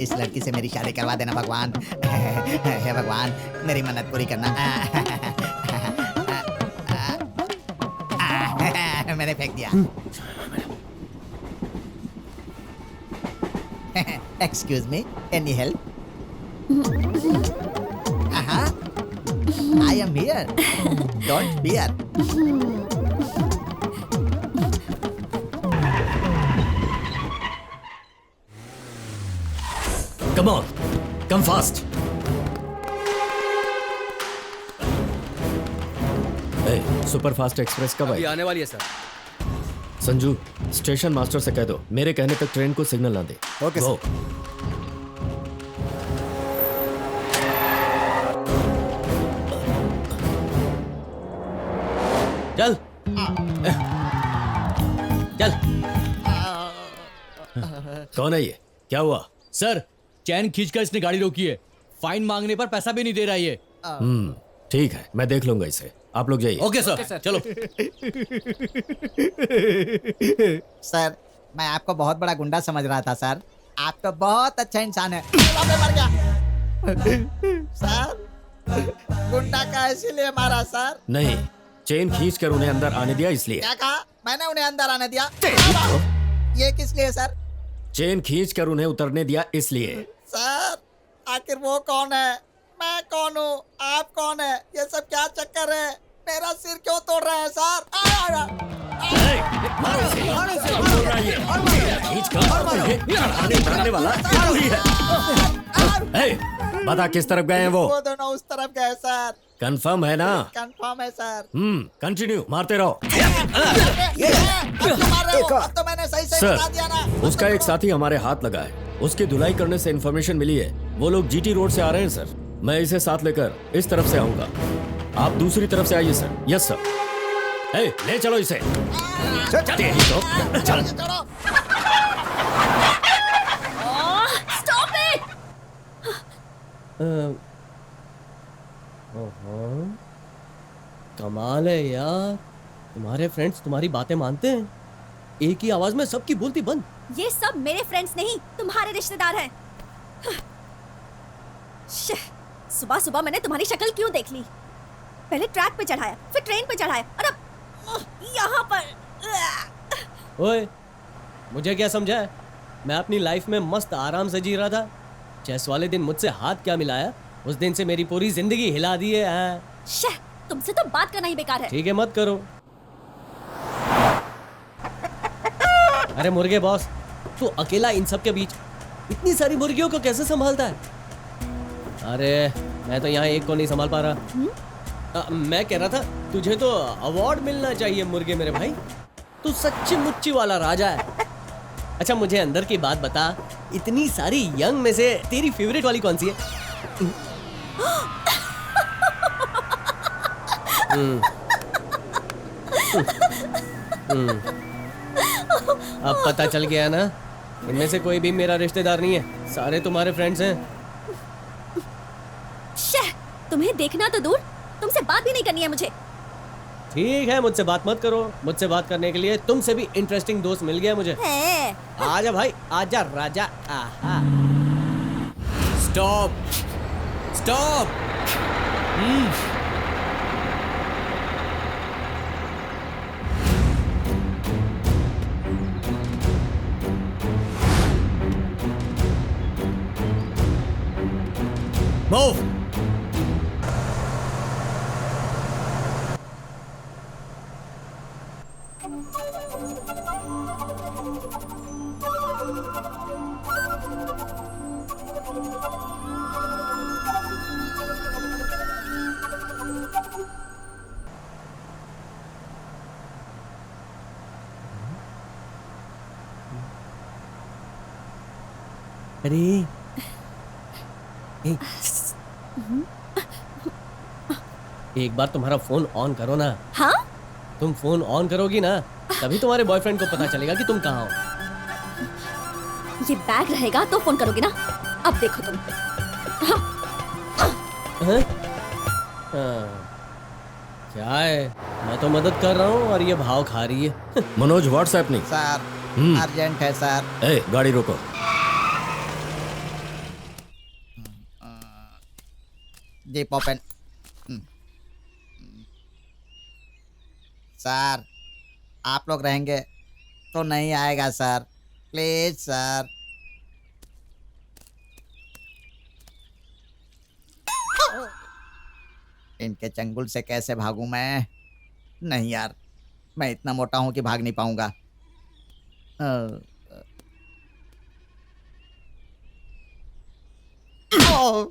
इस लड़की से मेरी शादी करवा देना भगवान। हे भगवान, मेरी मन्नत पूरी करना। मैंने फेंक दिया। Excuse me, any help? I am here, don't fear.
Come on, come fast. Super fast express कब आई?
आने वाली है सर।
संजू, स्टेशन मास्टर से कह दो मेरे कहने तक ट्रेन को सिग्नल ना दे।
Okay
Go.
चल चल।
कौन है ये? क्या हुआ?
सर, चैन खींचकर इसने गाड़ी रोकी है। फाइन मांगने पर पैसा भी नहीं दे रहा ये।
ठीक है, मैं देख लूंगा इसे। आप लोग जाइए।
ओके सर, चलो।
सर, मैं आपको बहुत बड़ा गुंडा समझ रहा था सर। आप तो बहुत अच्छा इंसान है। मर गया सर। गुंडा का इसीलिए मारा सर।
नहीं, चेन खींच कर उन्हें अंदर आने दिया इसलिए।
क्या कहा? मैंने उन्हें अंदर आने दिया? ये किस लिए सर?
चेन खींच कर उन्हें उतरने दिया इसलिए।
सर, आखिर वो कौन है? मैं कौन हूँ? आप कौन है? ये सब क्या चक्कर है? मेरा सिर क्यों तोड़ रहे हैं सर?
बता किस तरफ गए हैं वो?
वो दोनों उस तरफ गए सर।
कंफर्म है ना?
कंफर्म है सर।
कंटिन्यू, मारते रहो।
अब तो मैंने सही सही बता दिया ना।
उसका एक साथी हमारे हाथ लगा है। उसकी धुलाई करने से इन्फॉर्मेशन मिली है। वो लोग जीटी रोड से आ रहे हैं सर। मैं इसे साथ लेकर इस तरफ से आऊंगा। आप दूसरी तरफ से आइए सर। Yes sir. ले चलो इसे। तेरी तो चल।
Stop it.
कमाल है यार, तुम्हारे फ्रेंड्स तुम्हारी बातें मानते हैं। एक ही आवाज में सबकी बोलती बंद।
ये सब मेरे फ्रेंड्स नहीं, तुम्हारे रिश्तेदार हैं। सुबह सुबह मैंने तुम्हारी शक्ल क्यों देख ली? पहले ट्रैक पे चढ़ाया, फिर ट्रेन पे चढ़ाया, और अब यहाँ पर।
ओए, मुझे क्या समझा है? मैं अपनी लाइफ में मस्त आराम से जी रहा था। चेस वाले दिन मुझसे हाथ क्या मिलाया, उस दिन से मेरी पूरी जिंदगी हिला दी है। हाँ।
तुमसे तो बात करना ही बेकार है।
ठीक है, मत करो। अरे मुर्गे बॉस, तू अकेला इन सब के बीच इतनी सारी मुर्गियों को कैसे संभालता है? अरे मैं तो यहाँ एक को नहीं संभाल पा रहा। मैं कह रहा था तुझे तो अवार्ड मिलना चाहिए मुर्गे मेरे भाई। तू सच्ची मुच्ची वाला राजा है। अच्छा मुझे अंदर की बात बता, इतनी सारी यंग में से तेरी फेवरेट वाली कौन सी है? अब पता चल गया ना, इनमें से कोई भी मेरा रिश्तेदार नहीं है, सारे तुम्हारे फ्रेंड्स हैं।
तुम्हें देखना तो दूर, तुमसे बात भी नहीं करनी है मुझे।
ठीक है, मुझसे बात मत करो। मुझसे बात करने के लिए तुमसे भी इंटरेस्टिंग दोस्त मिल गया मुझे। आजा भाई, आजा राजा। आहा।
Stop, stop. मूव।
अरे एक बार तुम्हारा फोन ऑन करो ना।
हाँ?
तुम फोन ऑन करोगी ना, तभी तुम्हारे बॉयफ्रेंड को पता चलेगा कि तुम कहाँ हो।
ये बैग रहेगा तो फोन करोगे ना। अब देखो तुम।
क्या है, मैं तो मदद कर रहा हूँ और ये भाव खा रही है।
मनोज, व्हाट्सएप नहीं
सर, अर्जेंट है सर।
गाड़ी रोको।
जी पॉपन। सर, आप लोग रहेंगे तो नहीं आएगा सर, प्लीज सर। इनके चंगुल से कैसे भागूं मैं? नहीं यार, मैं इतना मोटा हूं कि भाग नहीं पाऊंगा। ओह,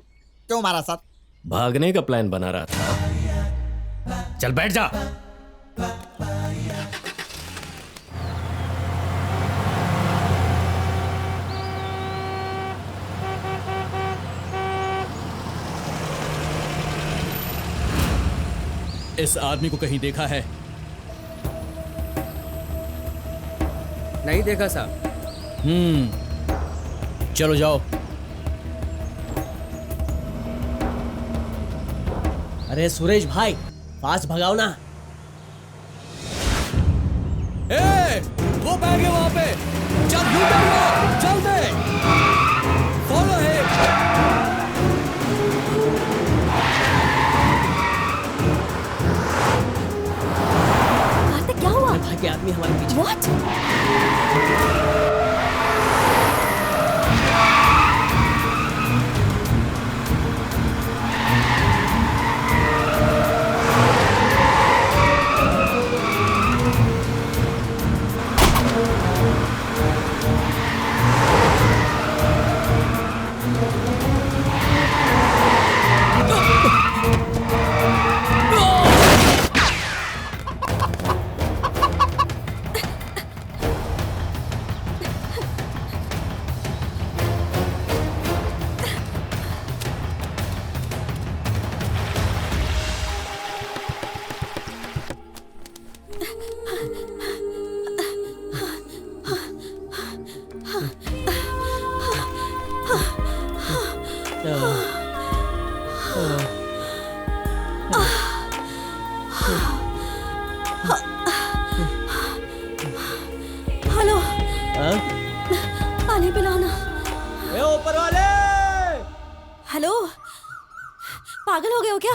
क्यों मारा सर?
भागने का प्लान बना रहा था। चल बैठ जा।
इस आदमी को कहीं देखा है?
नहीं देखा साहब।
चलो जाओ।
अरे सुरेश भाई, फास्ट भगाओ ना।
ए, वो बैग है वहां पे। चल चल दे। फॉलो है।
कार्तिक क्या हुआ?
भाई के आदमी हमारे पीछे।
What? हेलो,
हाँ?
पानी पिलाना।
ए ऊपर वाले!
हेलो, पागल हो गए हो क्या?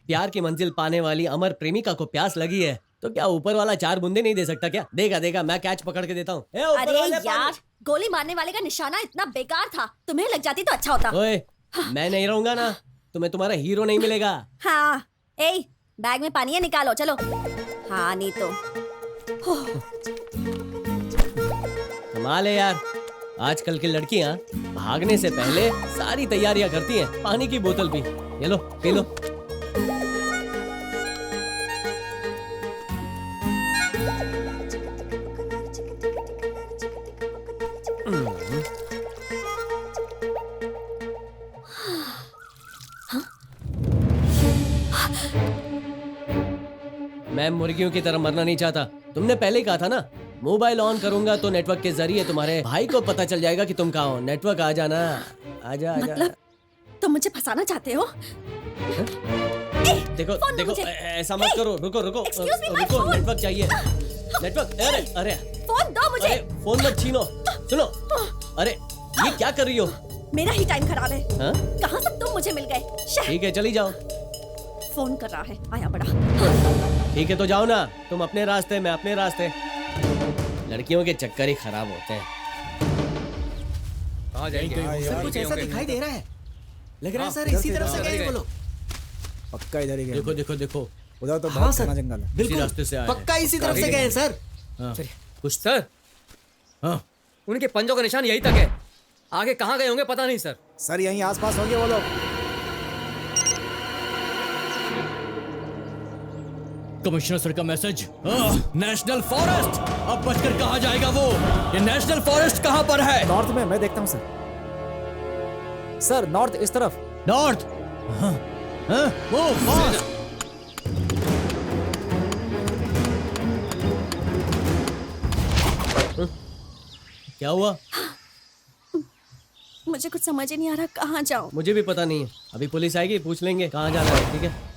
प्यार की मंजिल पाने वाली अमर प्रेमिका को प्यास लगी है तो क्या ऊपर वाला 4 बूंदे नहीं दे सकता क्या? देगा देगा, मैं कैच पकड़ के देता हूँ।
अरे यार, गोली मारने वाले का निशाना इतना बेकार था, तुम्हें लग जाती तो अच्छा होता।
ओए, मैं नहीं रहूंगा ना, तुम्हें तुम्हारा हीरो नहीं मिलेगा।
हाँ, ए, बैग में पानी है, निकालो चलो। हाँ नहीं तो।
कमाल है यार, आजकल की लड़कियां भागने से पहले सारी तैयारियां करती हैं। पानी की बोतल भी, ये लो पी लो। मैं मुर्गियों की तरह मरना नहीं चाहता। तुमने पहले ही कहा था ना, मोबाइल ऑन करूंगा तो नेटवर्क के जरिए तुम्हारे भाई को पता चल जाएगा कि तुम कहाँ हो। नेटवर्क आ जाना, आजा आजा।
मतलब तुम मुझे फंसाना चाहते हो?
देखो
फोन दो
देखो,
मुझे।
ऐसा मत करो। रुको रुको
Excuse me, my
रुको,
phone।
नेटवर्क चाहिए। नेटवर्क, अरे अरे
फोन दो मुझे।
अरे फोन मत छीनो। सुनो, अरे ये क्या कर रही हो?
मेरा ही टाइम खराब है।
हाँ?
कहाँ से तुम मुझे मिल गए? शह,
ठीक है चली जाओ।
फोन कर रहा है, आया बड़ा।
ठीक है तो जाओ ना, तुम अपने रास्ते, मैं अपने रास्ते। लड़कियों के चक्कर ही खराब होते हैं।
कहाँ जाएंगे?
सर कुछ ऐसा दिखाई दे रहा है, लग रहा है सर इसी तरफ से गए वो लोग।
पक्का इधर ही गए।
देखो देखो देखो,
उधर तो
हाँ
बहुत
सर,
घना जंगल है।
इसी
बिल्कुल
रास्ते से आए हैं।
पक्का इसी तरफ से गए हैं सर।
हाँ।
कुछ सर,
हाँ,
उनके पंजों का निशान यही तक है। आगे कहाँ गए होंगे पता नहीं सर।
सर यहीं आसपास होंगे वो लोग।
कमिश्नर सर का मैसेज। नेशनल फॉरेस्ट, अब बचकर कहाँ जाएगा वो? ये नेशनल फॉरेस्ट कहाँ पर है?
नॉर्थ में, मैं देखता हूँ सर। सर नॉर्थ इस तरफ।
नॉर्थ। हाँ, हाँ, वो फास्ट।
क्या हुआ?
मुझे कुछ समझ ही नहीं आ रहा, कहाँ जाऊँ?
मुझे भी पता नहीं है। अभी पुलिस आएगी, पूछ लेंगे कहाँ जाना है। ठीक है।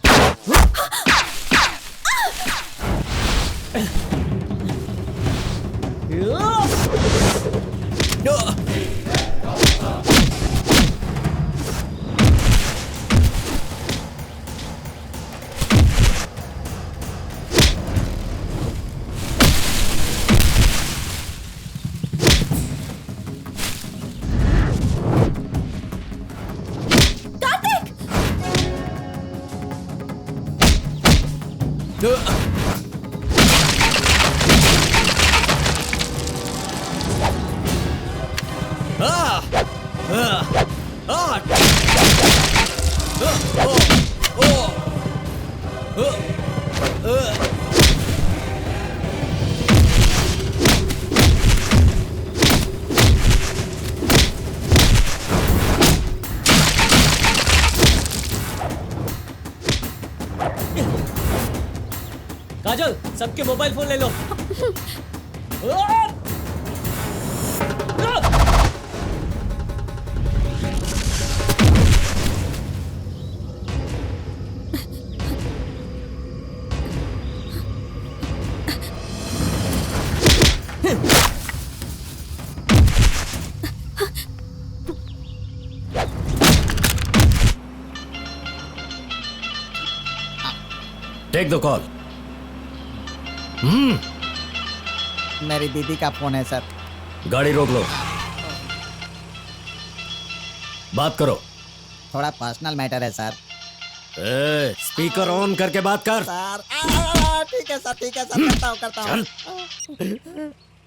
काजल, सबके मोबाइल फोन ले लो।
Take the call.
मेरी दीदी का फोन है सर।
गाड़ी रोक लो, बात करो।
थोड़ा पर्सनल मैटर है सर।
स्पीकर ऑन करके बात कर।
सर ठीक है सर, ठीक है सर, करता हूँ।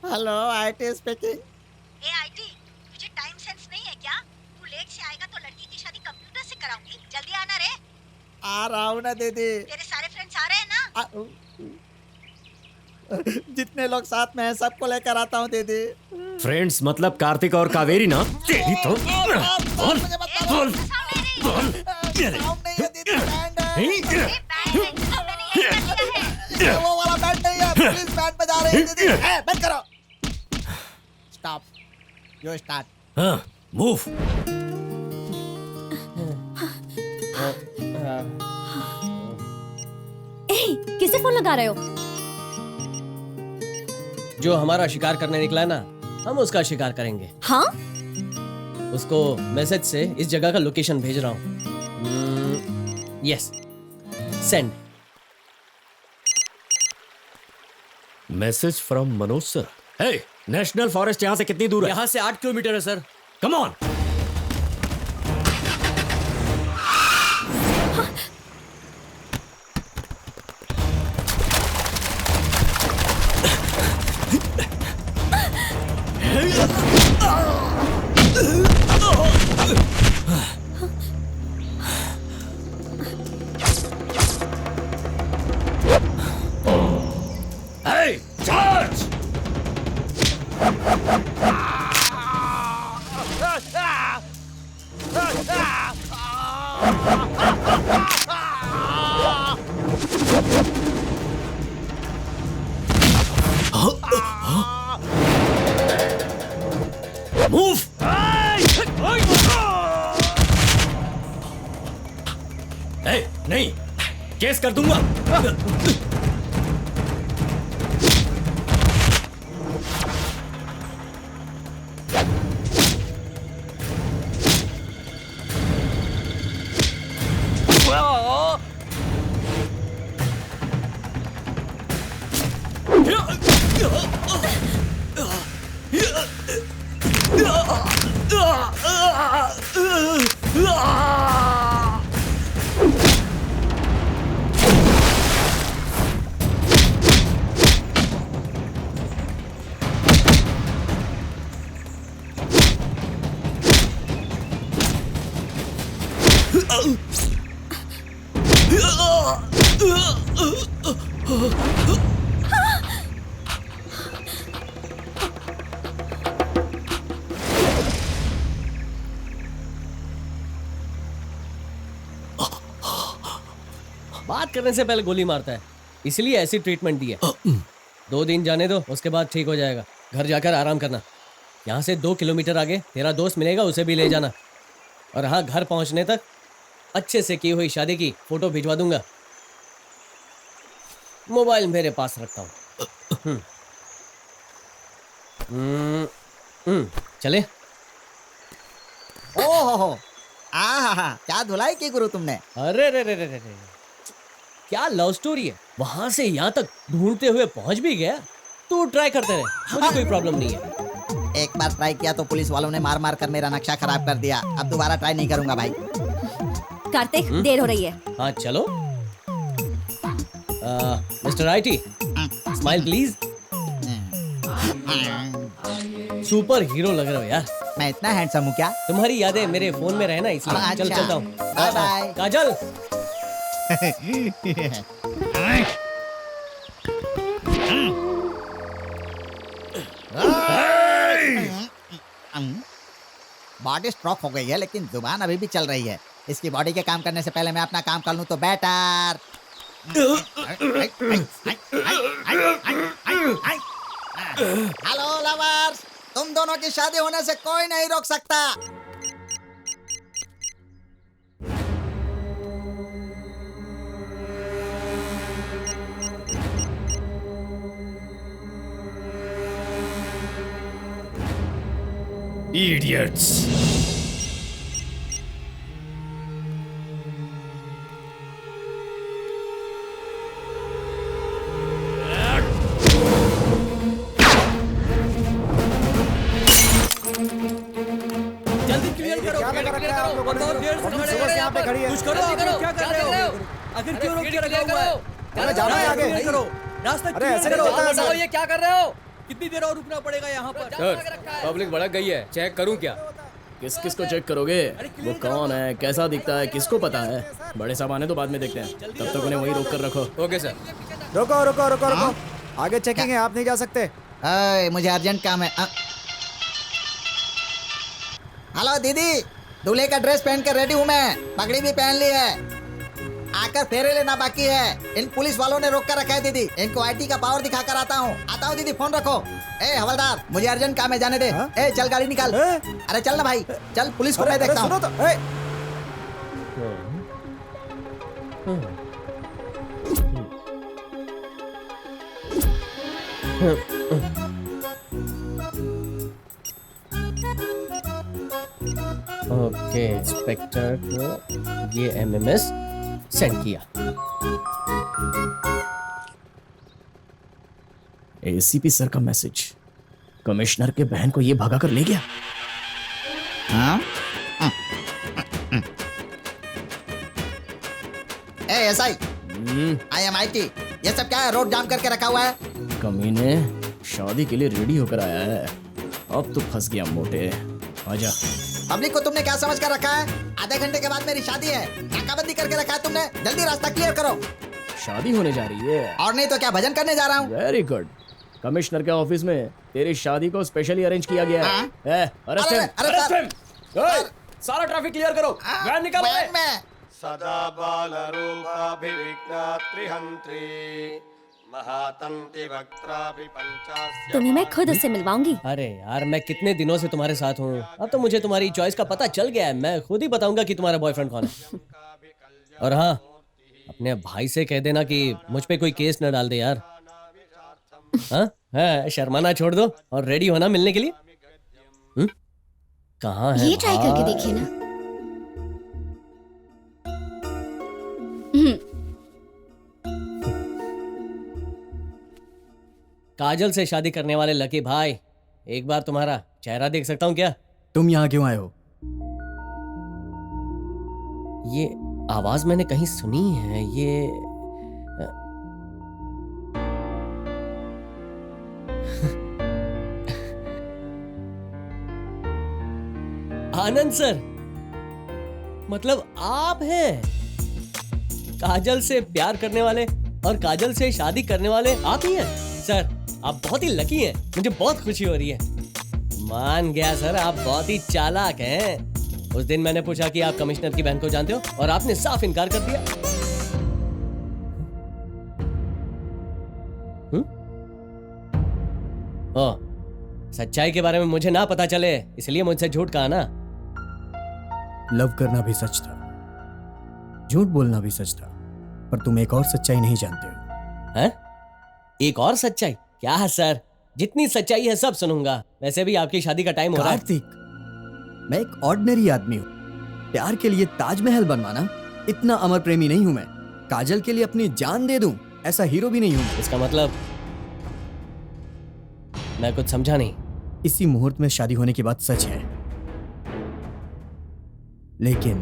Hello, IT speaking.
A IT, तुझे टाइम सेंस नहीं है क्या? तू लेट से आएगा तो लड़की की शादी कंप्यूटर से कराऊंगी। जल्दी आना रे।
आ रहा हूँ ना दीदी।
तेरे सारे फ्रेंड्स आ रहे हैं ना?
जितने लोग साथ में हैं सबको लेकर आता हूँ दीदी।
फ्रेंड्स मतलब कार्तिक और कावेरी ना? तेरी तो बोल बोल बोल।
वो वाला बैंड नहीं है, प्लीज बैंड बजा रहे हैं दीदी। बंद करो। Stop, you start.
हाँ, मूव।
किसे फोन लगा रहे हो?
जो हमारा शिकार करने निकला है ना, हम उसका शिकार करेंगे।
हाँ?
उसको मैसेज से इस जगह का लोकेशन भेज रहा हूँ। Yes, send.
Message from Manoj sir. Hey, national forest यहाँ से कितनी दूर है?
यहाँ से 8 किलोमीटर है sir.
Come on. Hey, charge! Move! Hey, नहीं, केस कर दूंगा।
बात करने से पहले गोली मारता है, इसलिए ऐसी ट्रीटमेंट दी है। 2 दिन जाने दो, उसके बाद ठीक हो जाएगा। घर जाकर आराम करना। यहाँ से 2 किलोमीटर आगे तेरा दोस्त मिलेगा, उसे भी ले जाना। और हाँ, घर पहुँचने तक अच्छे से की हुई शादी की फोटो भिजवा दूंगा। मोबाइल मेरे पास रखता हूँ। चले।
ओहो, आहा, क्या धुलाई की गुरु तुमने।
अरे रे रे रे रे, क्या लव स्टोरी है। वहां से यहाँ तक ढूंढते हुए पहुंच भी गया। तू ट्राई करते रहे, मुझे कोई प्रॉब्लम नहीं है।
एक बार ट्राई किया तो पुलिस वालों ने मार मार कर मेरा नक्शा खराब कर दिया। अब दोबारा ट्राई नहीं करूंगा भाई।
कार्तिक, देर हो रही है।
हाँ चलो। Mister IT, smile please. Super hero लग रहे हो यार।
मैं इतना हैंडसम हूँ क्या?
तुम्हारी यादें मेरे फोन में रहे ना इसलिए। चल
अच्छा।
चलता हूँ।
Bye bye.
Kajal.
Body stroke हो गई है लेकिन जुबान अभी भी चल रही है। इसकी बॉडी के काम करने से पहले मैं अपना काम कर लूं तो बेटर। हेलो लवर्स, तुम दोनों की शादी होने से कोई नहीं रोक सकता।
Idiots!
जल्दी क्लियर करो।
क्या लगा रखा है आप लोगों ने?
बहुत देर से खड़े
सुबह से यहाँ पे खड़ी है।
कुछ करो। क्या कर रहे हो? आखिर क्यों रोक के रखा हुआ है?
अरे जाना है आगे।
क्लियर करो। रास्ता
अरे
क्लियर
ऐसे
करो।
नहीं होता है सर।
ये क्या कर रहे हो? कितनी देर और रुकना पड़ेगा यहाँ पर?
सर, पब्लिक भड़क गई है। चेक करूं क्या?
किस किस को चेक करोगे? वो कौन है, कैसा दिखता है, किसको पता है? बड़े सामान है तो बाद में देखते हैं, तब तक उन्हें वहीं रोक कर रखो।
Okay sir.
रुको रुको रुको रुको, आगे चेकिंग है, आप नहीं जा सकते।
मुझे अर्जेंट काम है। हेलो दीदी, दूल्हे का ड्रेस पहन कर रेडी हूँ मैं, पगड़ी भी पहन ली है। आकर फेरे लेना बाकी है। इन पुलिस वालों ने रोक कर रखा है दीदी। इनको आईटी का पावर दिखा कर आता हूँ दीदी, फोन रखो। ए हवलदार, मुझे अर्जेंट काम है, जाने दे। ए चल गाड़ी निकाल। अरे चल ना भाई, चल पुलिस को मैं देखता हूँ।
ओके, इंस्पेक्टर को ये एमएमएस सेंड किया।
एसीपी सर का मैसेज, कमिश्नर के बहन को ये भगा कर ले गया।
ए एसआई, आई एम आईटी। ये सब क्या है? रोड जाम करके रखा हुआ है।
कमीने शादी के लिए रेडी होकर आया है। अब तो फंस गया मोटे। आजा।
पब्लिक को तुमने क्या समझ कर रखा है? आधे घंटे के बाद मेरी शादी है, नाकाबंदी करके रखा है तुमने। जल्दी रास्ता क्लियर करो।
शादी होने जा रही है।
और नहीं तो क्या, भजन करने जा रहा हूँ।
Very good. कमिश्नर के ऑफिस में तेरी शादी को स्पेशली अरेंज किया गया है। Arrest him, arrest him. सारा ट्रैफिक क्लियर करो। वैन निकालो।
वैन में
सदा बालरूपाभिविघ्ना त्रिहंत्री महातंति वक्त्रापि पंचास्य।
तुम्हें मैं खुद उससे मिलवाऊंगी।
अरे यार, मैं कितने दिनों से तुम्हारे साथ हूँ, अब तो मुझे तुम्हारी चॉइस का पता चल गया है। मैं खुद ही बताऊंगा कि तुम्हारा बॉयफ्रेंड कौन है। और हाँ, अपने भाई से कह देना कि मुझ पे कोई केस न डाल दे यार। हाँ, शर्माना छोड़ दो और रेडी होना मिलने के लिए। कहाँ है?
ये ट्राई करके देखिए ना।
काजल से शादी करने वाले लकी भाई, एक बार तुम्हारा चेहरा देख सकता हूँ क्या?
तुम यहाँ क्यों आए हो?
ये आवाज मैंने कहीं सुनी है। ये आनंद सर, मतलब आप हैं? काजल से प्यार करने वाले और काजल से शादी करने वाले आप ही हैं? सर, आप बहुत ही लकी हैं। मुझे बहुत खुशी हो रही है। मान गया सर, आप बहुत ही चालाक हैं। उस दिन मैंने पूछा कि आप कमिश्नर की बहन को जानते हो और आपने साफ इनकार कर दिया। ओ, सच्चाई के बारे में मुझे ना पता चले इसलिए मुझसे झूठ कहा ना?
लव करना भी सच था, झूठ बोलना भी सच था, पर तुम एक और सच्चाई नहीं जानते हो।
हैं? एक और सच्चाई? क्या है सर, जितनी सच्चाई है सब सुनूंगा। वैसे भी आपकी शादी का टाइम हो रहा है।
कार्तिक, मैं एक ऑर्डिनरी आदमी हूँ। प्यार के लिए ताजमहल बनवाना, इतना अमर प्रेमी नहीं हूं मैं। काजल के लिए अपनी जान दे दूं, ऐसा हीरो भी नहीं हूं।
इसका मतलब? मैं कुछ समझा नहीं।
इसी मुहूर्त में शादी होने की बात सच है, लेकिन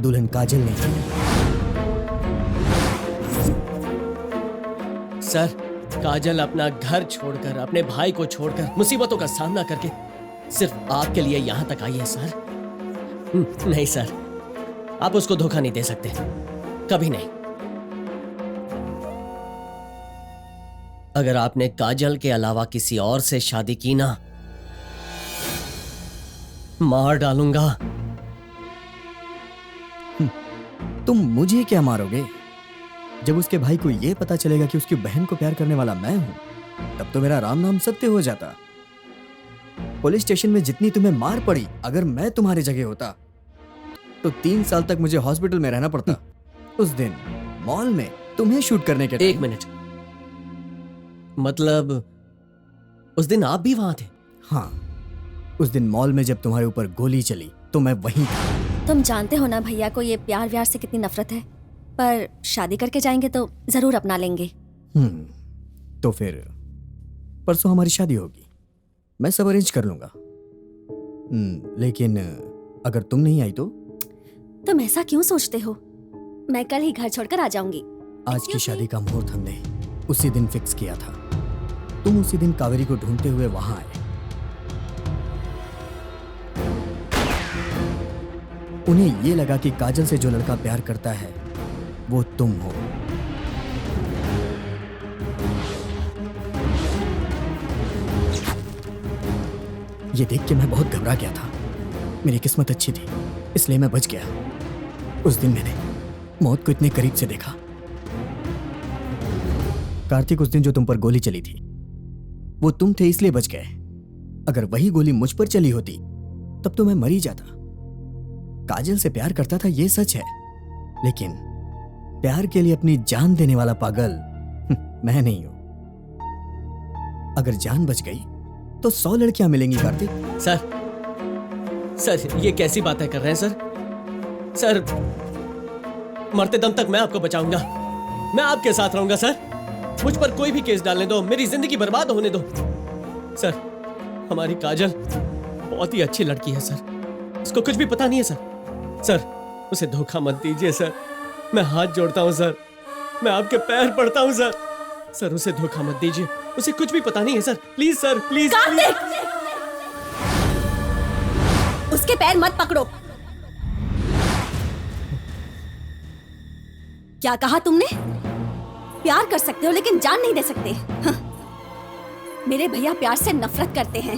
दुल्हन काजल नहीं है।
सर, काजल अपना घर छोड़कर, अपने भाई को छोड़कर, मुसीबतों का सामना करके सिर्फ आपके लिए यहां तक आई है सर। नहीं सर, आप उसको धोखा नहीं दे सकते, कभी नहीं। अगर आपने काजल के अलावा किसी और से शादी की ना, मार डालूंगा।
तुम मुझे क्या मारोगे? जब उसके भाई को यह पता चलेगा कि उसकी बहन को प्यार करने वाला मैं हूं, तब तो मेरा राम नाम सत्य हो जाता। पुलिस स्टेशन में जितनी तुम्हें मार पड़ी, अगर मैं तुम्हारी जगह होता तो 3 साल तक मुझे हॉस्पिटल में रहना पड़ता। उस दिन मॉल में तुम्हें शूट करने के
1 मिनट, मतलब उस दिन आप भी वहां थे?
हाँ, उस दिन मॉल में जब तुम्हारे ऊपर गोली चली तो मैं वहीं था।
तुम जानते हो ना भैया को ये प्यार व्यार से कितनी नफरत है, पर शादी करके जाएंगे तो जरूर अपना लेंगे।
तो फिर परसों हमारी शादी होगी, मैं सब अरेंज कर लूंगा। लेकिन अगर तुम नहीं आई तो?
तुम ऐसा क्यों सोचते हो? मैं कल ही घर छोड़कर आ जाऊंगी।
आज की शादी का मुहूर्त हमने उसी दिन फिक्स किया था। तुम उसी दिन कावेरी को ढूंढते हुए वहां आए। उन्हें ये लगा कि काजल से जो लड़का प्यार करता है वो तुम हो। ये देख के मैं बहुत घबरा गया था। मेरी किस्मत अच्छी थी, इसलिए मैं बच गया। उस दिन मैंने मौत को इतने करीब से देखा। कार्तिक, उस दिन जो तुम पर गोली चली थी वो तुम थे, इसलिए बच गए। अगर वही गोली मुझ पर चली होती तब तो मैं मर ही जाता। काजल से प्यार करता था, ये सच है, लेकिन प्यार के लिए अपनी जान देने वाला पागल मैं नहीं हूं। अगर जान बच गई तो 100 लड़कियां मिलेंगी कार्तिक।
सर ये कैसी बातें कर रहे हैं सर? सर, मरते दम तक मैं आपको बचाऊंगा, मैं आपके साथ रहूंगा सर। मुझ पर कोई भी केस डालने दो, मेरी जिंदगी बर्बाद होने दो। सर, हमारी काजल बहुत ही अच्छी लड़की है सर, उसको कुछ भी पता नहीं है सर। सर, उसे धोखा मत दीजिए सर, मैं हाथ जोड़ता हूं सर, मैं आपके पैर पड़ता हूं सर। सर, उसे धोखा मत दीजिए, उसे कुछ भी पता नहीं है सर, प्लीज सर, प्लीज।
उसके पैर मत पकड़ो। क्या कहा तुमने? प्यार कर सकते हो लेकिन जान नहीं दे सकते। हाँ। मेरे भैया प्यार से नफरत करते हैं,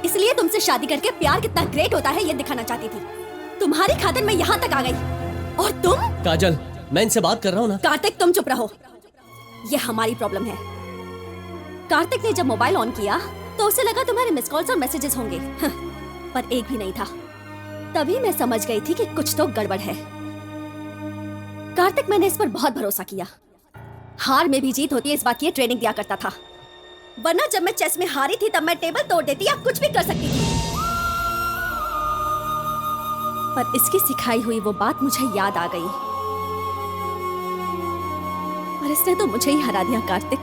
इसलिए तुमसे शादी करके प्यार कितना ग्रेट होता है ये दिखाना चाहती थी। तुम्हारी खातिर मैं यहाँ तक आ गई, और तुम?
काजल, मैं इनसे बात कर रहा हूँ ना।
कार्तिक, तुम चुप रहो, ये हमारी प्रॉब्लम है। कार्तिक ने जब मोबाइल ऑन किया तो उसे लगा तुम्हारे मिस कॉल्स और मैसेजेस होंगे, हाँ, पर एक भी नहीं था। तभी मैं समझ गई थी कि कुछ तो गड़बड़ है। कार्तिक, मैंने इस पर बहुत भरोसा किया। हार में भी जीत होती है, इस बात की ट्रेनिंग दिया करता था, वरना जब मैं चेस में हारी थी तब मैं टेबल तोड़ देती या कुछ भी कर सकती थी। पर इसकी सिखाई हुई वो बात मुझे याद आ गई, और इसने तो मुझे ही हरा दिया। कार्तिक,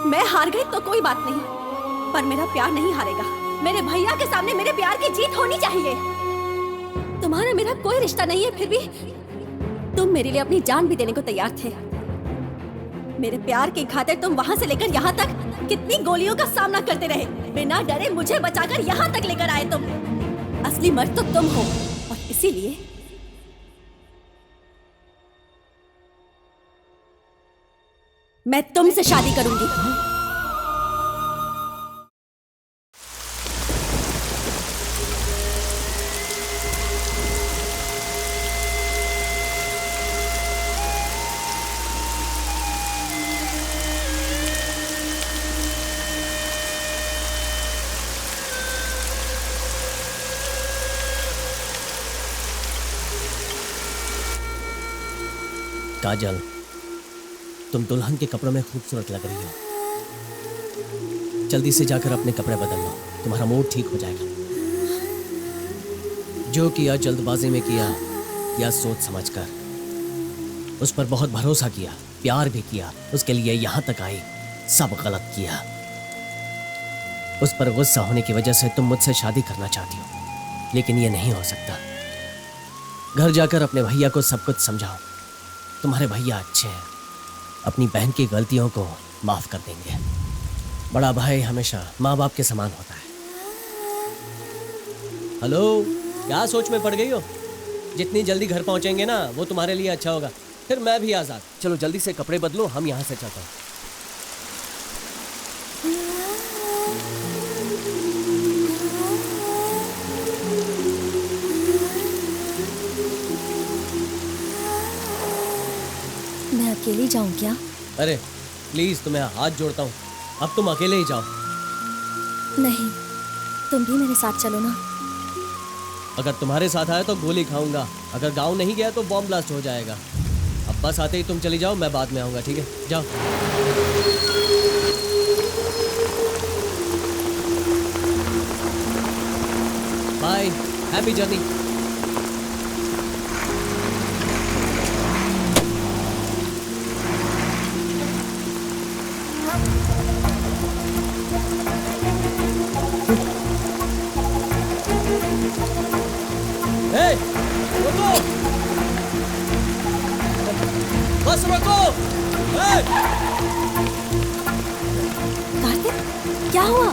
मैं हार गई तो कोई बात नहीं, पर मेरा प्यार नहीं हारेगा। मेरे भैया के सामने मेरे प्यार की जीत होनी चाहिए। तुम्हारा मेरा कोई रिश्ता नहीं है, फिर भी तुम मेरे लिए अपनी जान भी देने को तैयार थे। मेरे प्यार की खातिर तुम वहां से लेकर यहाँ तक कितनी गोलियों का सामना करते रहे, बिना डरे मुझे बचाकर यहाँ तक लेकर आए तुम। असली मर्द तो तुम हो, और इसीलिए मैं तुमसे शादी करूंगी।
काजल, तुम दुल्हन के कपड़ों में खूबसूरत लग रही हो। जल्दी से जाकर अपने कपड़े बदल लो, तुम्हारा मूड ठीक हो जाएगा। जो किया जल्दबाजी में किया या सोच समझकर। उस पर बहुत भरोसा किया, प्यार भी किया, उसके लिए यहाँ तक आई, सब गलत किया। उस पर गुस्सा होने की वजह से तुम मुझसे शादी करना चाहती हो, लेकिन ये नहीं हो सकता। घर जाकर अपने भैया को सब कुछ समझाओ। तुम्हारे भैया अच्छे हैं, अपनी बहन की गलतियों को माफ कर देंगे। बड़ा भाई हमेशा माँ बाप के समान होता है। हेलो, क्या सोच में पड़ गई हो? जितनी जल्दी घर पहुंचेंगे ना वो तुम्हारे लिए अच्छा होगा, फिर मैं भी आजाद। चलो जल्दी से कपड़े बदलो, हम यहाँ से चलते हैं।
मैं अकेली जाऊं क्या?
अरे प्लीज, तुम्हें हाथ जोड़ता हूँ, अब तुम अकेले ही जाओ।
नहीं, तुम भी मेरे साथ चलो ना।
अगर तुम्हारे साथ आया तो गोली खाऊंगा, अगर गांव नहीं गया तो बॉम्ब ब्लास्ट हो जाएगा। अब बस आते ही तुम चली जाओ, मैं बाद में आऊंगा, ठीक है? जाओ। Bye, happy journey. रुको, बस रुको।
कार्तिक, क्या हुआ?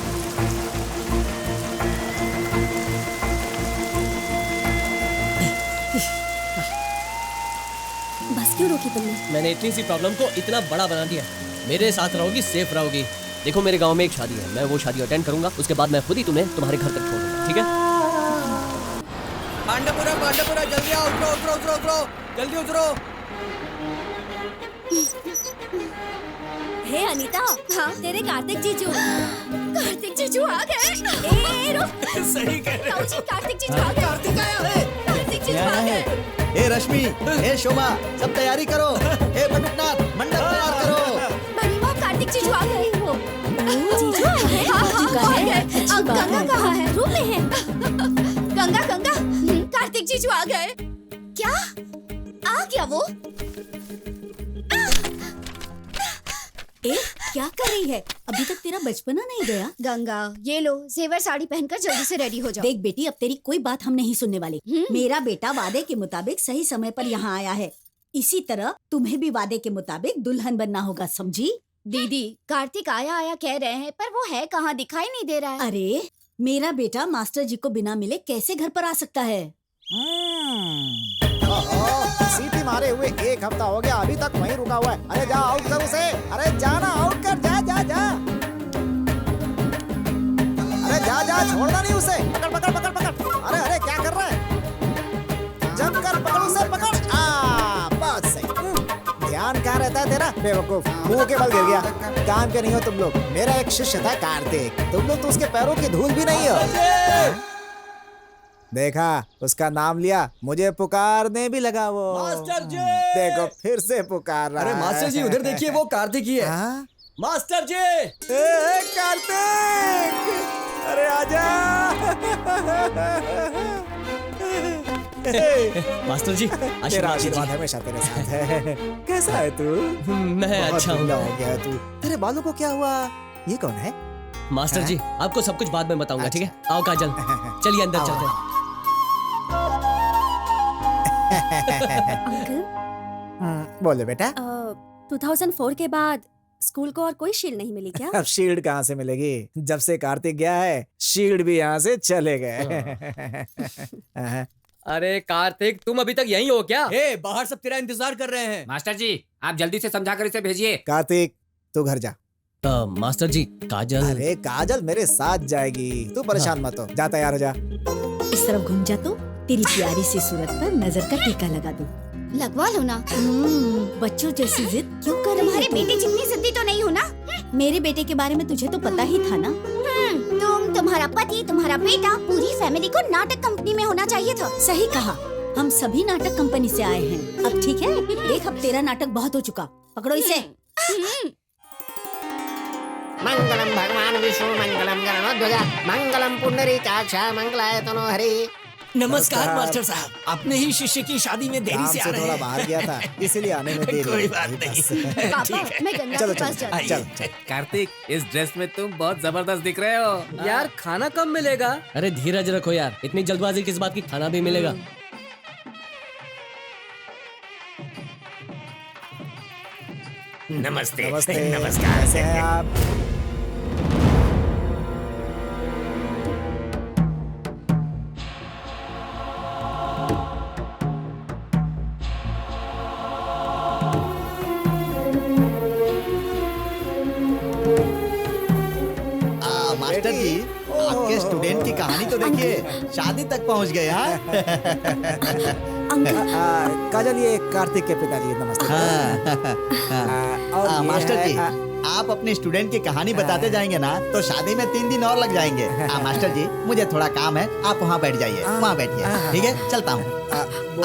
बस क्यों रोकी तुमने?
मैंने इतनी सी प्रॉब्लम को इतना बड़ा बना दिया। मेरे साथ रहोगी, सेफ रहोगी। देखो मेरे गांव में एक शादी है, मैं वो शादी अटेंड करूंगा, उसके बाद मैं खुद ही तुम्हें तुम्हारे घर तक छोड़ दूंगा, ठीक है?
पांडपुरा पांडपुरा, जल्दी आओ, उतरो उतरो उतरो उतरो, जल्दी उतरो।
हे अनीता, हाँ तेरे कार्तिक जीजू आ गए। ए रुक,
सही कह रहे हो।
कार्तिक जीजू आ गए।
कार्तिक आया है।
कार्तिक जीजू आ गए।
ए रश्मि, ए शोभा, सब तैयारी करो। ए बटुकनाथ, मंडप तैयार करो।
बड़ी माँ, कार्तिक जीजू आ गए। जीजू आ गए? हाँ, गंगा कहाँ है? रूम में है। गंगा, कार्तिक जीजू आ गए। क्या आ गया वो?
क्या कर रही है? अभी तक तेरा बचपना नहीं गया?
गंगा, ये लो जेवर साड़ी पहनकर जल्दी से रेडी हो जाओ।
देख बेटी, अब तेरी कोई बात हम नहीं सुनने वाले। मेरा बेटा वादे के मुताबिक सही समय पर यहाँ आया है, इसी तरह तुम्हें भी वादे के मुताबिक दुल्हन बनना होगा, समझी?
दीदी, कार्तिक आया कह रहे हैं, पर वो है कहाँ, दिखाई नहीं दे रहा है।
अरे मेरा बेटा मास्टर जी को बिना मिले कैसे घर पर आ सकता है?
सीटी मारे हुए 1 हफ्ता हो गया, अभी तक वहीं रुका हुआ है। अरे जा, आउट कर उसे। अरे जाना, आउट कर, जा जा जा। अरे जा जा, छोड़ना नहीं उसे। पकड़ पकड़ पकड़ पकड़। अरे अरे क्या कर रहा है? जम कर पकड़ उसे, पकड़। बस सही। ध्यान कहाँ रहता है तेरा, बेवकूफ? मुंह के बल गिर गया। काम के नहीं हो तुम लोग। मेरा एक शिष्य था कार्तिक, तुम लोग तो उसके पैरों की धूल भी नहीं हो। देखा, उसका नाम लिया, मुझे पुकारने भी लगा वो।
मास्टर जी!
देखो फिर से पुकार रहा है।
अरे मास्टर जी, उधर देखिए, वो कार्तिक ही है। मास्टर जी!
कार्तिक! अरे आजा!
मास्टर जी,
तेरा आशीर्वाद हमेशा तेरे साथ है। कैसा है तू?
मैं अच्छा हूँ।
हो गया तू। तेरे बालों को क्या हुआ? ये कौन है?
मास्टर जी, आपको सब कुछ बाद में बताऊंगा, ठीक है? आओ काजल, चलिए अंदर चलते हैं।
अंकल,
बोले बेटा।
2004 के बाद स्कूल को और कोई शील्ड नहीं मिली क्या?
अब शील्ड कहाँ से मिलेगी? जब से कार्तिक गया है, शील्ड भी यहाँ से चले गए।
अरे कार्तिक, तुम अभी तक यहीं हो क्या?
बाहर सब तेरा इंतजार कर रहे हैं।
मास्टर जी, आप जल्दी से समझा कर इसे भेजिए।
कार्तिक, तू घर जा।
मास्टर जी, काजल।
अरे काजल मेरे साथ जाएगी, तू परेशान मत हो। जा, तैयार हो जा।
इस तरफ घूम जा तो तेरी प्यारी सी सूरत पर नजर का टीका लगा दूं।
लगवा लो ना।
बच्चों जैसी जिद क्यों कर रही है?
तुम्हारे बेटे जितनी जिद्दी तो नहीं हो ना।
मेरे बेटे के बारे में तुझे तो पता ही था ना।
तुम, तुम्हारा पति, तुम्हारा बेटा, पूरी फैमिली को नाटक कंपनी में होना चाहिए था।
सही कहा, हम सभी नाटक कंपनी से आए हैं। अब ठीक है, देख अब तेरा नाटक बहुत हो चुका, पकड़ो इसे।
मंगलम भगवान विष्णु, मंगलम गरुड़ध्वज, मंगलम पुंडरीकाक्ष, मंगलाय तनोहरि।
नमस्कार मास्टर साहब, अपने ही शिष्य की शादी में देरी से आ रहे हैं।
थोड़ा बाहर गया था, इसलिए आने में देरी।
कोई बात नहीं।
पापा, मैं गंगा
चलो
के पास
चलो
जाती हूँ।
चल।
कार्तिक, इस ड्रेस में तुम बहुत जबरदस्त दिख रहे हो।
यार खाना कब मिलेगा?
अरे धीरज रखो यार, इतनी जल्दबाजी किस बात की? खाना भी मिलेगा।
नमस्ते।
नमस्ते।
नमस्कार।
कैसे हैं आप?
आपके स्टूडेंट की कहानी तो देखिए, शादी तक पहुंच गए। हाँ
काजल, ये कार्तिक के पिताजी, नमस्ते।
हाँ, मास्टर जी, आप अपने स्टूडेंट की कहानी बताते जाएंगे ना तो शादी में 3 दिन और लग जाएंगे। मास्टर जी, मुझे थोड़ा काम है, आप वहाँ बैठ जाइए, वहाँ बैठिए, ठीक है? चलता हूँ।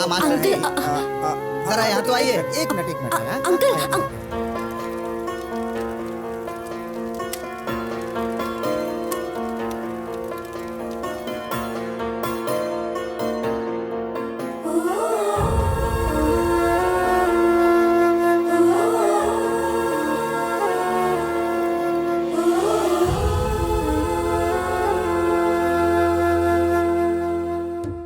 मास्टर जी, जरा यहाँ तो आइए।
एक मिनट।
अंकल,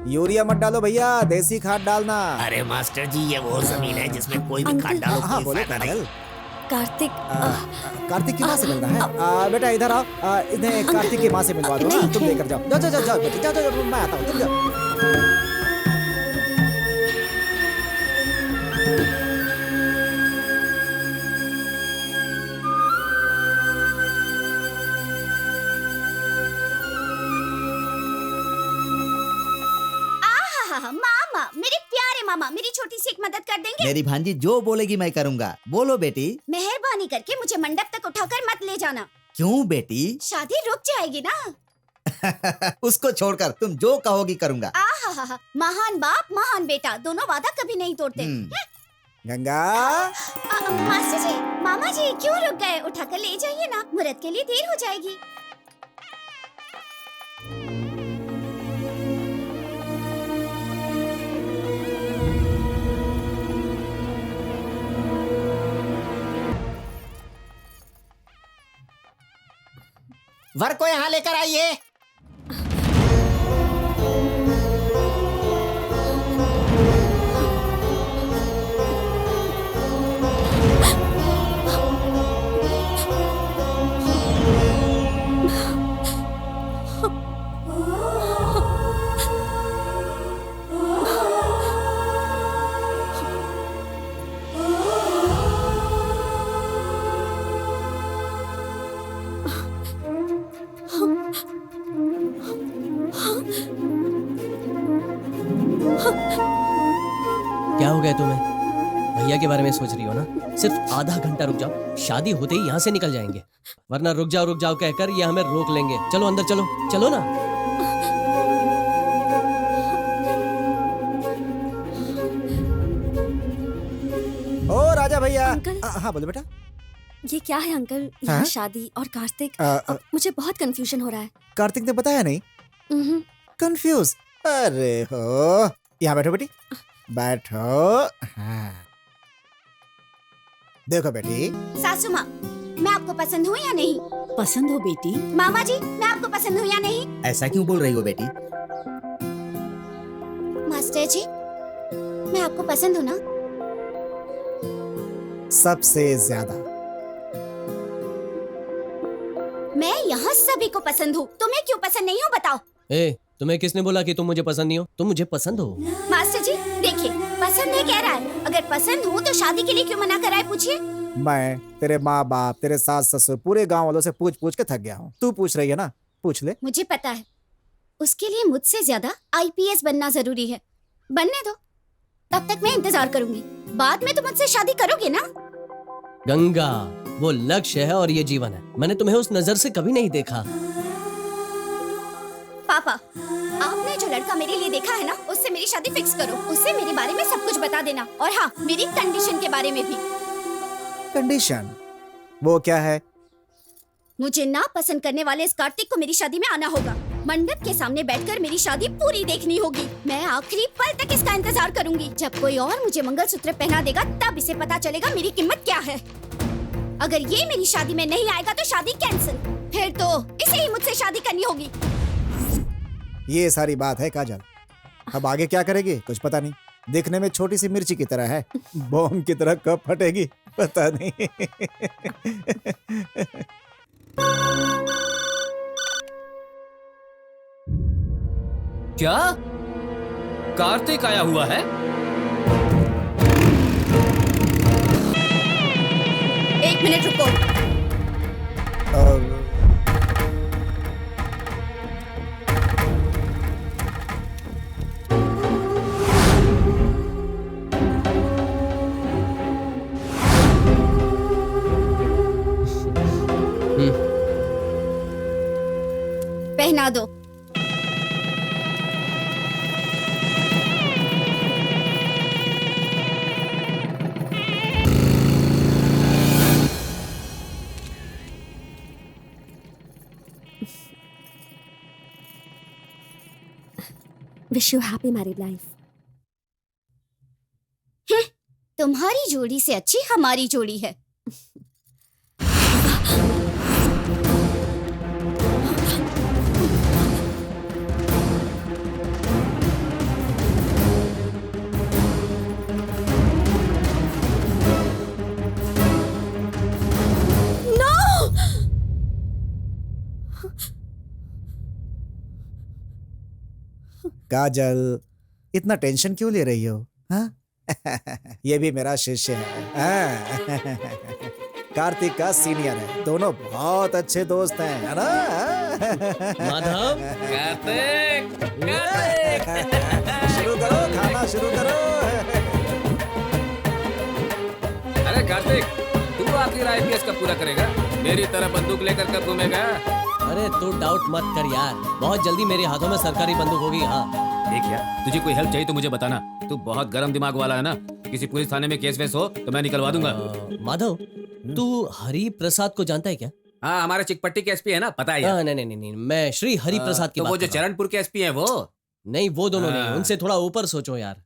यूरिया मत डालो भैया, देसी खाद डालना।
अरे मास्टर जी, ये वो जमीन है जिसमें कोई भी खाद डालो
हाँ,
कोई
बोलो
फायदा नहीं।
कार्तिक
कार्तिक की माँ से मिलना है। बेटा इधर आओ, इन्हें कार्तिक की माँ से मिलवा दो ना। तुम लेकर जाओ, जाओ बेटी, जाओ, मैं आता हूँ, तुम जाओ।
मामा, मेरे प्यारे मामा, मेरी छोटी सी एक मदद कर देंगे?
मेरी भांजी जो बोलेगी मैं करूँगा। बोलो बेटी।
मेहरबानी करके मुझे मंडप तक उठाकर मत ले जाना।
क्यों बेटी?
शादी रुक जाएगी ना।
उसको छोड़कर तुम जो कहोगी करूँगा।
महान बाप महान बेटा, दोनों वादा कभी नहीं तोड़ते।
गंगा,
मास्टर जी, मामा जी क्यों रुक गए? उठाकर ले जाइए ना, मुहूर्त के लिए देर हो जाएगी।
वर को यहाँ लेकर आइए।
क्या हो गया तुम्हें? भैया के बारे में सोच रही हो ना? सिर्फ आधा घंटा रुक जाओ, शादी होते ही यहाँ से निकल जाएंगे, वरना रुक जाओ कहकर ये हमें रोक लेंगे। चलो अंदर चलो, चलो ना।
ओ राजा भैया। हाँ बोलो बेटा।
ये क्या है अंकल?
हाँ?
यहाँ शादी और कार्तिक, मुझे बहुत कंफ्यूजन हो रहा है।
कार्तिक ने बताया नहीं? कंफ्यूज? अरे हो, यहाँ बैठो बेटी, बैठो। हाँ। देखो बेटी।
सासू माँ, मैं आपको पसंद हूँ या नहीं?
पसंद हो बेटी?
मामा जी, मैं आपको पसंद हूँ या नहीं?
ऐसा क्यों बोल रही हो बेटी?
मास्टर जी, मैं आपको पसंद हूँ ना?
सबसे ज्यादा।
मैं यहाँ सभी को पसंद हूँ, तुम्हें क्यों पसंद नहीं हो बताओ?
तुम्हें किसने बोला कि तुम मुझे पसंद नहीं हो? तुम मुझे पसंद हो।
मास्टर जी देखिए, पसंद नहीं कह रहा है, अगर पसंद हूँ तो शादी के लिए क्यों मना कर रहा है? पूछिए।
मैं तेरे माँ बाप, तेरे सास ससुर, पूरे गांव वालों से पूछ पूछ के थक गया हूँ। तू पूछ रही है ना, पूछ ले।
मुझे पता है, उसके लिए मुझसे ज्यादा IPS बनना जरूरी है। बनने दो, तब तक मैं इंतजार करूंगी। बाद में तुम मुझसे शादी करोगे ना?
गंगा, वो लक्ष्य है और ये जीवन है। मैंने तुम्हें उस नजर से कभी नहीं देखा।
पापा, आपने जो लड़का मेरे लिए देखा है ना, उससे मेरी शादी फिक्स करो। उससे मेरे बारे में सब कुछ बता देना, और हाँ, मेरी कंडीशन के बारे में भी।
कंडीशन? वो क्या है?
मुझे ना पसंद करने वाले इस कार्तिक को मेरी शादी में आना होगा। मंडप के सामने बैठकर मेरी शादी पूरी देखनी होगी। मैं आखिरी पल तक इसका इंतजार करूंगी। जब कोई और मुझे मंगलसूत्र पहना देगा, तब इसे पता चलेगा मेरी कीमत क्या है। अगर ये मेरी शादी में नहीं आएगा तो शादी कैंसिल। फिर तो इसे ही मुझसे शादी करनी होगी।
ये सारी बात है काजल। अब आगे क्या करेगी कुछ पता नहीं। देखने में छोटी सी मिर्ची की तरह है, बॉम्ब की तरह कब फटेगी पता नहीं।
क्या कार्तिक आया हुआ है?
एक मिनट रुको।
Wish you happy married life.
तुम्हारी जोड़ी से अच्छी हमारी जोड़ी है।
काजल, इतना टेंशन क्यों ले रही हो? हाँ? ये भी मेरा शिष्य है। हाँ? कार्तिक का सीनियर है, दोनों बहुत अच्छे दोस्त हैं, है ना?
माधव,
कार्तिक,
शुरू करो, खाना शुरू करो।
अरे कार्तिक, तू आखिर आईपीएस कब पूरा करेगा? मेरी तरह बंदूक लेकर कब घूमेगा?
अरे तू डाउट मत कर यार, बहुत जल्दी मेरे हाथों में सरकारी बंदूक होगी। हाँ
देख यार, तुझे कोई हेल्प चाहिए तो मुझे बताना। तू बहुत गर्म दिमाग वाला है ना, किसी पुलिस थाने में केस वेस हो तो मैं निकलवा दूंगा।
माधव, तू हरि प्रसाद को जानता है क्या?
हाँ, हमारे चिकपट्टी के एसपी है ना, पता है यार।
नहीं, मैं श्री हरि प्रसाद की
तो
बात
वो जो
कर रहा हूं।
चरणपुर के एसपी है वो?
नहीं, वो दोनों नहीं,
हाँ।
उनसे थोड़ा ऊपर सोचो यार।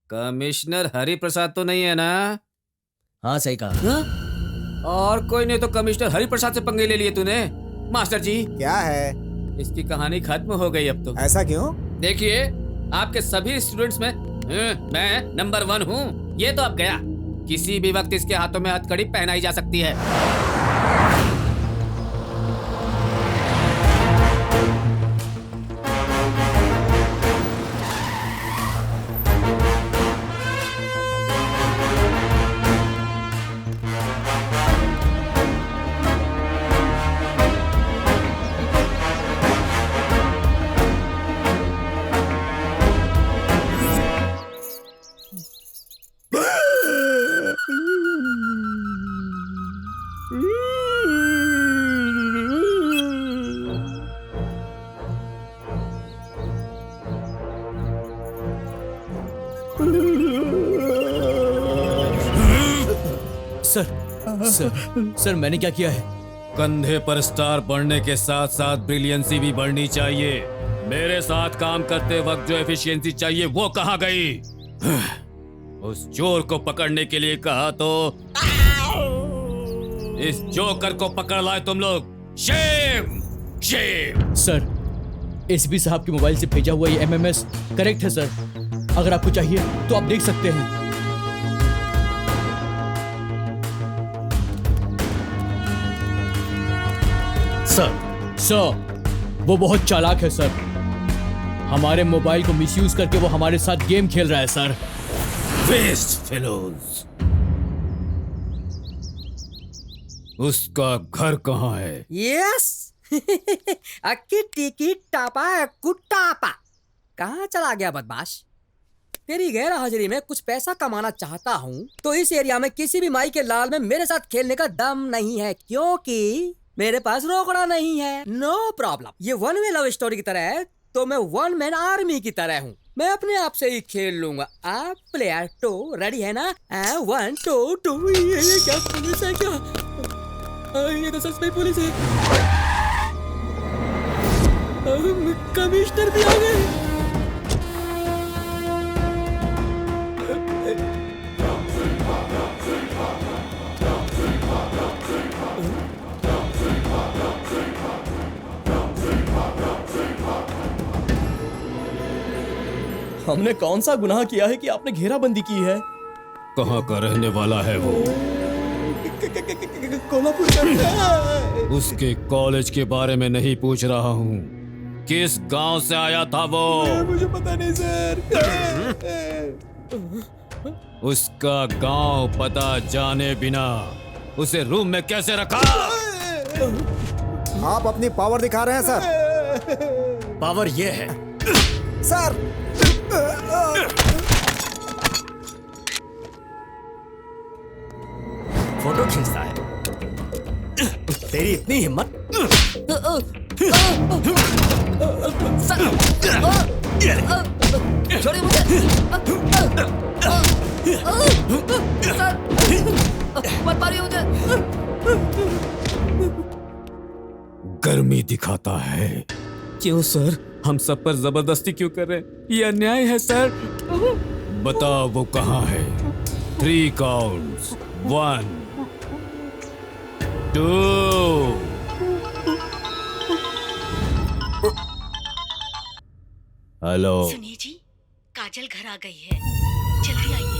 कमिश्नर हरि प्रसाद तो नहीं है ना?
हाँ सही कहा।
और कोई नहीं तो कमिश्नर हरि प्रसाद से पंगे ले लिए तूने? मास्टर जी,
क्या है?
इसकी कहानी खत्म हो गई अब तो।
ऐसा क्यों?
देखिए, आपके सभी स्टूडेंट्स में मैं नंबर 1 हूँ। ये तो अब गया, किसी भी वक्त इसके हाथों में हथकड़ी पहनाई जा सकती है।
सर मैंने क्या किया है?
कंधे पर स्टार बढ़ने के साथ साथ ब्रिलियंसी भी बढ़नी चाहिए। मेरे साथ काम करते वक्त जो एफिशिएंसी चाहिए वो कहाँ गई? उस चोर को पकड़ने के लिए कहा तो इस जोकर को पकड़ लाए तुम लोग। Shem, Shem.
सर, एसपी साहब के मोबाइल से भेजा हुआ ये एमएमएस करेक्ट है सर। अगर आपको चाहिए तो आप देख सकते हैं। सर, वो बहुत चालाक है सर। हमारे मोबाइल को मिसयूज करके वो हमारे साथ गेम खेल रहा है सर।
Waste fellows. उसका घर कहाँ है?
यस अक्की टिकी टापा कुटापा। कहाँ चला गया बदमाश? तेरी गैर हाजिरी में कुछ पैसा कमाना चाहता हूँ तो इस एरिया में किसी भी माई के लाल में मेरे साथ खेलने का दम नहीं है, क्योंकि मेरे पास रोकड़ा नहीं है। No problem. ये वन वे लव स्टोरी की तरह है तो मैं वन मैन आर्मी की तरह हूँ। मैं अपने आप से ही खेल लूंगा। आप प्लेयर 2 रेडी है ना? 1 2 2। ये क्या पुलिस है क्या? ये तो सच में पुलिस है। कमिश्नर भी आ गए।
हमने कौन सा गुनाह किया है कि आपने घेराबंदी की है?
कहाँ का रहने वाला है वो?
कोल्हापुर का।
उसके कॉलेज के बारे में नहीं पूछ रहा हूँ, किस गांव से आया था वो?
मुझे पता नहीं सर।
उसका गांव पता जाने बिना उसे रूम में कैसे रखा?
आप अपनी पावर दिखा रहे हैं सर।
पावर ये है
सर।
फोटो खींचता है। तेरी इतनी हिम्मत?
छोड़िए मुझे। मत मारिए मुझे।
गर्मी दिखाता है, क्यों सर? हम सब पर जबरदस्ती क्यों कर रहे हैं? ये अन्याय है सर। बताओ वो कहाँ है? 3 काउंट्स, 1 2। हेलो
सुनिए जी, काजल घर आ गई है, जल्दी आइए।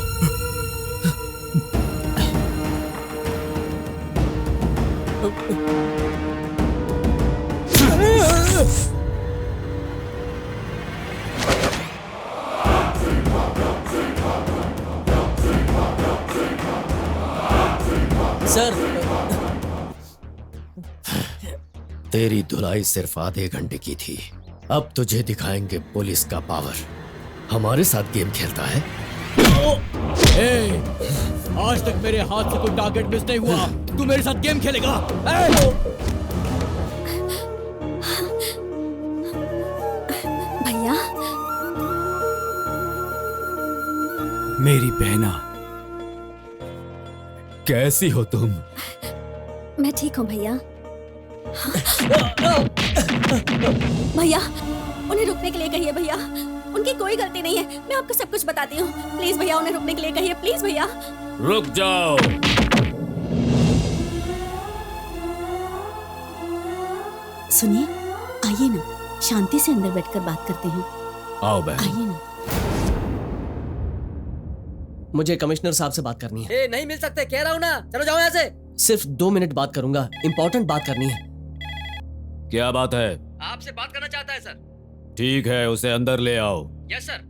सर,
तेरी धुलाई सिर्फ आधे घंटे की थी, अब तुझे दिखाएंगे पुलिस का पावर। हमारे साथ गेम खेलता है?
ए, आज तक मेरे हाथ से कोई टारगेट मिस नहीं हुआ, तू मेरे साथ गेम खेलेगा?
भैया,
मेरी बहना, कैसी हो तुम?
मैं ठीक हूँ भैया। भैया, उन्हें रुकने के लिए कहिए भैया, उनकी कोई गलती नहीं है, मैं आपको सब कुछ बताती हूँ। प्लीज भैया, उन्हें रुकने के लिए कहिए, प्लीज भैया।
रुक जाओ।
सुनिए, आइए ना, शांति से अंदर बैठकर बात करते हैं।
आओ बहन।
आइए ना।
मुझे कमिश्नर साहब से बात करनी है।
ए, नहीं मिल सकते, कह रहा हूँ ना, चलो जाओ यहाँ से।
सिर्फ 2 मिनट बात करूंगा, इंपॉर्टेंट बात करनी है।
क्या बात है?
आपसे बात करना चाहता है सर।
ठीक है, उसे अंदर ले आओ।
Yes sir.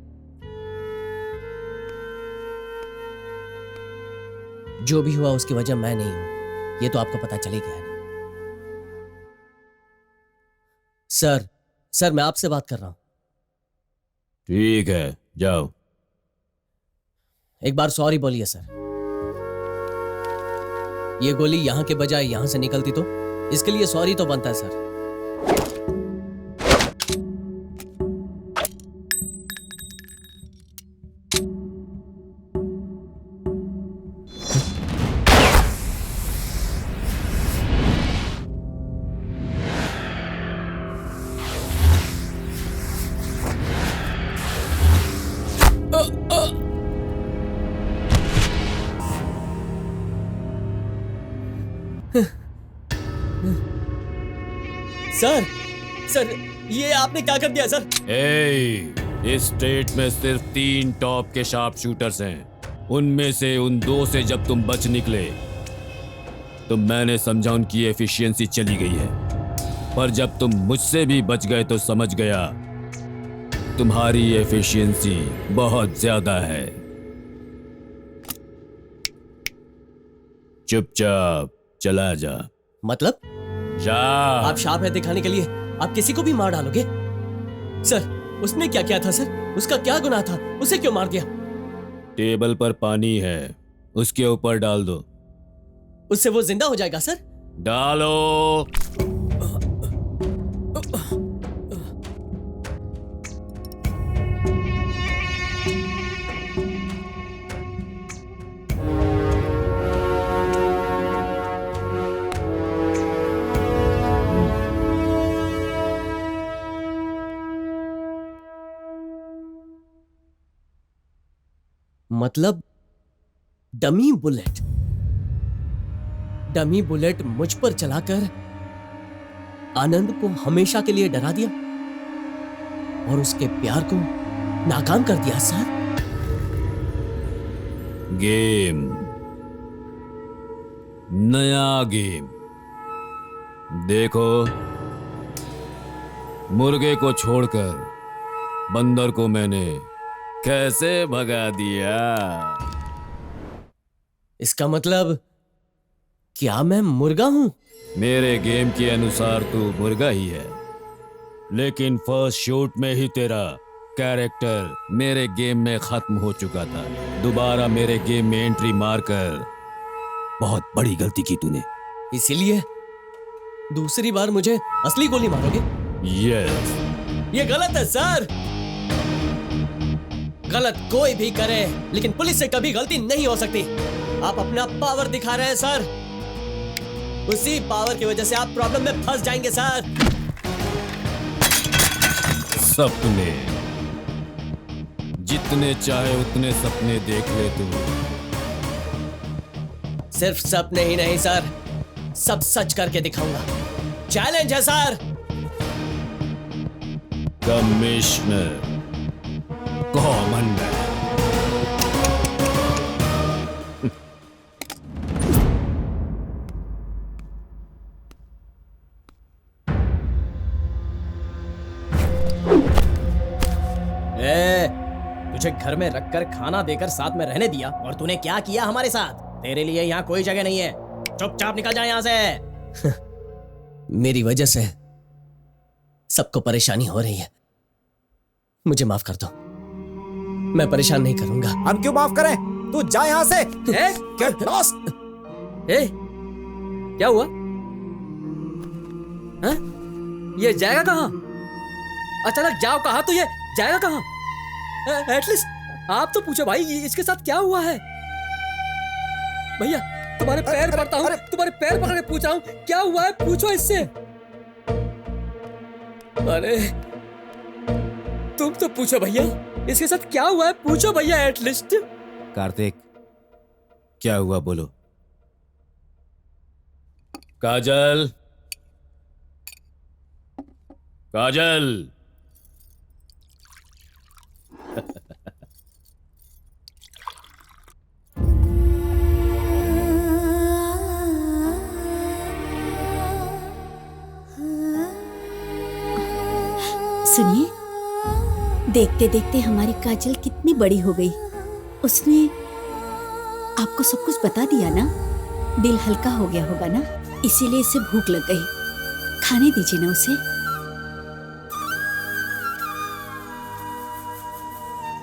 जो भी हुआ उसकी वजह मैं नहीं हूं, ये तो आपको पता चल ही गया है। सर मैं आपसे बात कर रहा हूं।
ठीक है, जाओ।
एक बार सॉरी बोलिए सर। ये गोली यहां के बजाय यहां से निकलती तो इसके लिए सॉरी तो बनता है सर। सर ये आपने क्या कर दिया सर?
इस स्टेट में सिर्फ 3 टॉप के शार्प शूटर्स हैं। उनमें से उन 2 से जब तुम बच निकले तो मैंने समझा उनकी एफिशिएंसी चली गई है, पर जब तुम मुझसे भी बच गए तो समझ गया तुम्हारी एफिशिएंसी बहुत ज्यादा है। चुपचाप चला जा।
मतलब?
जा।
आप शार्प है दिखाने के लिए आप किसी को भी मार डालोगे? सर, उसने क्या किया था सर? उसका क्या गुनाह था? उसे क्यों मार दिया?
टेबल पर पानी है, उसके ऊपर डाल दो।
उससे वो जिंदा हो जाएगा सर?
डालो।
मतलब डमी बुलेट मुझ पर चलाकर आनंद को हमेशा के लिए डरा दिया और उसके प्यार को नाकाम कर दिया सर।
गेम, नया गेम। देखो, मुर्गे को छोड़कर बंदर को मैंने कैसे भगा दिया।
इसका मतलब क्या मैं मुर्गा हूं?
मेरे गेम के अनुसार तू मुर्गा ही है, लेकिन फर्स्ट शूट में ही तेरा कैरेक्टर मेरे गेम में खत्म हो चुका था। दोबारा मेरे गेम में एंट्री मारकर बहुत बड़ी गलती की तूने।
इसीलिए दूसरी बार मुझे असली गोली मारोगे?
यस।
ये गलत है सर। गलत कोई भी करे, लेकिन पुलिस से कभी गलती नहीं हो सकती। आप अपना पावर दिखा रहे हैं सर। उसी पावर की वजह से आप प्रॉब्लम में फंस जाएंगे सर।
सपने, जितने चाहे उतने सपने देख ले तू।
सिर्फ सपने ही नहीं सर, सब सच करके दिखाऊंगा। चैलेंज है सर।
Commissioner, common man.
तुझे घर में रखकर खाना देकर साथ में रहने दिया और तूने क्या किया हमारे साथ? तेरे लिए यहाँ कोई जगह नहीं है, चुपचाप निकल जा यहाँ से।
मेरी वजह से सबको परेशानी हो रही है, मुझे माफ कर दो। मैं परेशान नहीं करूंगा।
हम क्यों माफ करें? तू जा यहाँ से। Get lost।
क्या हुआ? हाँ? ये जाएगा कहाँ? अचानक जाओ कहा तो ये जाएगा कहाँ? एटलीस्ट आप तो पूछो भाई, इसके साथ क्या हुआ है? भैया तुम्हारे पैर पड़ता हूँ, तुम्हारे पैर पकड़ के पूछ रहा हूँ क्या हुआ है, पूछो इससे। अरे तुम तो पूछो भैया, इसके साथ क्या हुआ है, पूछो भैया एटलीस्ट।
कार्तिक, क्या हुआ बोलो। काजल, काजल।
सुनिए, देखते देखते हमारी काजल कितनी बड़ी हो गई। उसने आपको सब कुछ बता दिया ना, दिल हल्का हो गया होगा ना, इसीलिए इसे भूख लग गई। खाने दीजिए ना उसे।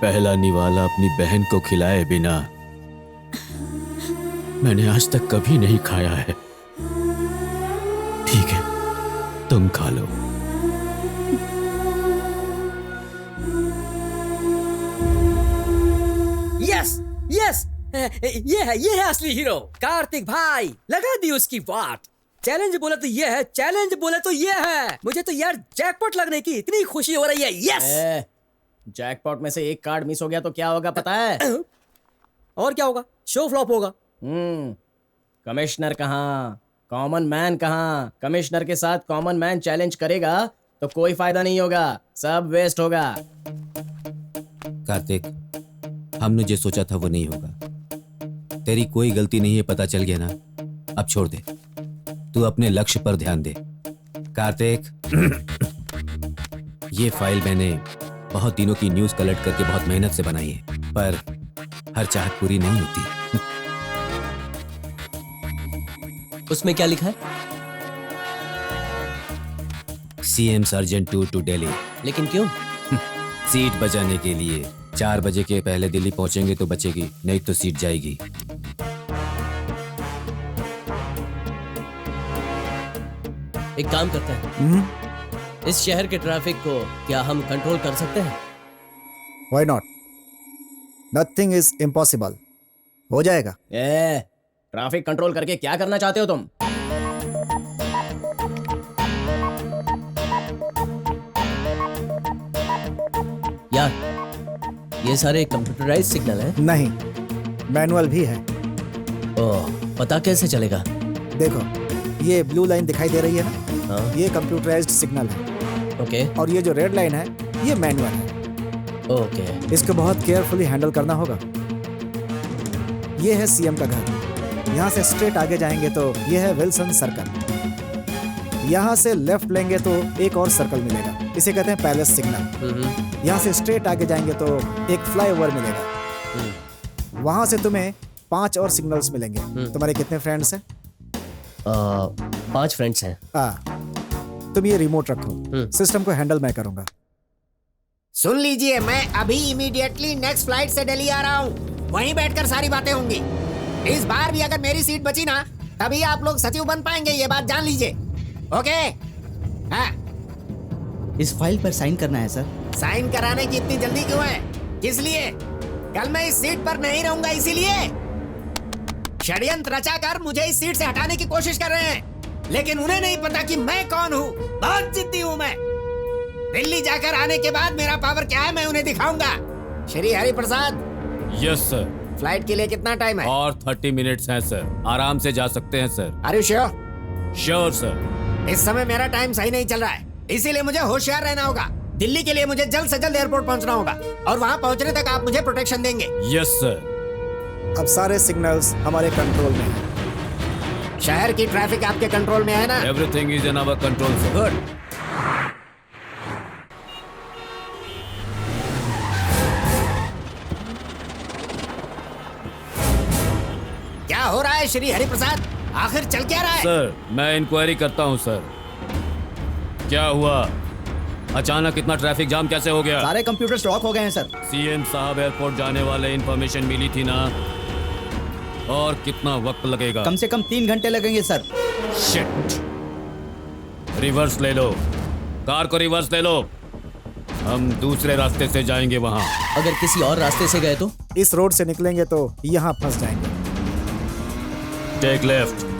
पहला निवाला अपनी बहन को खिलाए बिना मैंने आज तक कभी नहीं खाया है। ठीक है, तुम खा लो।
यस यस, ये है असली हीरो कार्तिक भाई। लगा दी उसकी वाट। चैलेंज बोले तो ये है, चैलेंज बोले तो ये है। मुझे तो यार जैकपॉट लगने की इतनी खुशी हो रही है। यस।
जैकपॉट में से एक कार्ड मिस हो गया तो क्या होगा पता है?
और क्या होगा? शो फ्लॉप होगा।
कमिश्नर कहाँ, कॉमन मैन कहाँ? कमिश्नर के साथ कॉमन मैन चैलेंज करेगा तो कोई फायदा नहीं होगा, सब वेस्ट होगा।
कार्तिक, हमने जो सोचा था वो नहीं होगा। तेरी कोई गलती नहीं है, पता चल गया ना। अब छोड़ दे, तू अपने लक्ष्य पर ध्यान दे। कार्तिक, ये फाइल मैंने बहुत दिनों की न्यूज़ कलेक्ट करके बहुत मेहनत से बनाई है, पर हर चाहत पूरी नहीं होती।
उसमें क्या लिखा है?
CM sergeant to Delhi.
लेकिन क्यों?
सीट बचाने के लिए। 4 बजे के पहले दिल्ली पहुंचेंगे तो बचेगी, नहीं तो सीट जाएगी।
एक काम करते हैं, इस शहर के ट्रैफिक को क्या हम कंट्रोल कर सकते हैं?
Why not? Nothing is impossible. हो जाएगा।
ट्रैफिक कंट्रोल करके क्या करना चाहते हो तुम?
यार, ये सारे कंप्यूटराइज्ड सिग्नल हैं?
नहीं, मैनुअल भी है।
ओह, पता कैसे चलेगा?
देखो, ये ब्लू लाइन दिखाई दे रही है ना? ये कंप्यूटराइज्ड सिग्नल है।
ओके।
और ये जो रेड लाइन है, ये मैनुअल है।
ओके।
इसको बहुत केयरफुली हैंडल करना होगा। ये है CM का घर। यहाँ से स्ट्रेट आगे जाएंगे तो ये है विल्सन सर्कल। यहाँ से लेफ्ट लेंगे तो एक और सर्कल मिलेगा, इसे कहते हैं पैलेस सिग्नल। यहाँ से स्ट्रेट आगे जाएंगे तो एक फ्लाईओवर मिलेगा। वहां से तुम्हें 5 और सिग्नल्स मिलेंगे। तुम्हारे कितने फ्रेंड्स हैं?
5 फ्रेंड्स हैं।
तुम ये रिमोट रखो, सिस्टम को हैंडल मैं करूंगा।
सुन लीजिए, मैं अभी इमीडिएटली नेक्स्ट फ्लाइट से दिल्ली आ रहा हूँ। वहीं बैठकर सारी बातें होंगी। इस बार भी अगर मेरी सीट बची ना, तभी आप लोग सचिव बन पाएंगे, ये बात जान लीजिए। ओके? हाँ।
इस फाइल पर साइन करना है सर।
साइन कराने की इतनी जल्दी क्यों है? किस लिए? कल मैं इस सीट पर नहीं रहूंगा, इसीलिए। षड्यंत्र रचाकर मुझे इस सीट से हटाने की कोशिश कर रहे हैं, लेकिन उन्हें नहीं पता कि मैं कौन हूँ। बहुत जिद्दी हूँ मैं।
दिल्ली जाकर आने के बाद मेरा पावर क्या है मैं उन्हें दिखाऊंगा। Shri Hari Prasad,
yes sir.
Flight के लिए कितना टाइम है?
और 30 मिनट्स हैं सर, आराम से जा सकते हैं sir.
Are you sure?
Sure sir.
इस समय मेरा टाइम सही नहीं चल रहा है, इसीलिए मुझे होशियार रहना होगा। दिल्ली के लिए मुझे जल्द से जल्द एयरपोर्ट पहुंचना होगा और वहां पहुंचने तक आप मुझे प्रोटेक्शन देंगे।
Yes sir.
अब सारे सिग्नल्स हमारे कंट्रोल में हैं।
शहर की ट्रैफिक आपके कंट्रोल में है ना?
Everything is in our control sir.
Good. क्या हो रहा है श्री हरि प्रसाद? आखिर चल क्या रहा है?
सर मैं इंक्वायरी करता हूँ सर। क्या हुआ? अचानक इतना ट्रैफिक जाम कैसे हो गया?
सारे कंप्यूटर स्टॉक हो गए हैं सर।
सीएम साहब एयरपोर्ट जाने वाले इंफॉर्मेशन मिली थी ना, और कितना वक्त लगेगा?
कम से कम 3 घंटे लगेंगे सर।
शिट। रिवर्स ले लो, कार को रिवर्स ले लो, हम दूसरे रास्ते से जाएंगे वहां।
अगर किसी और रास्ते से गए तो?
इस रोड से निकलेंगे तो यहाँ फंस जाएंगे।
Take left.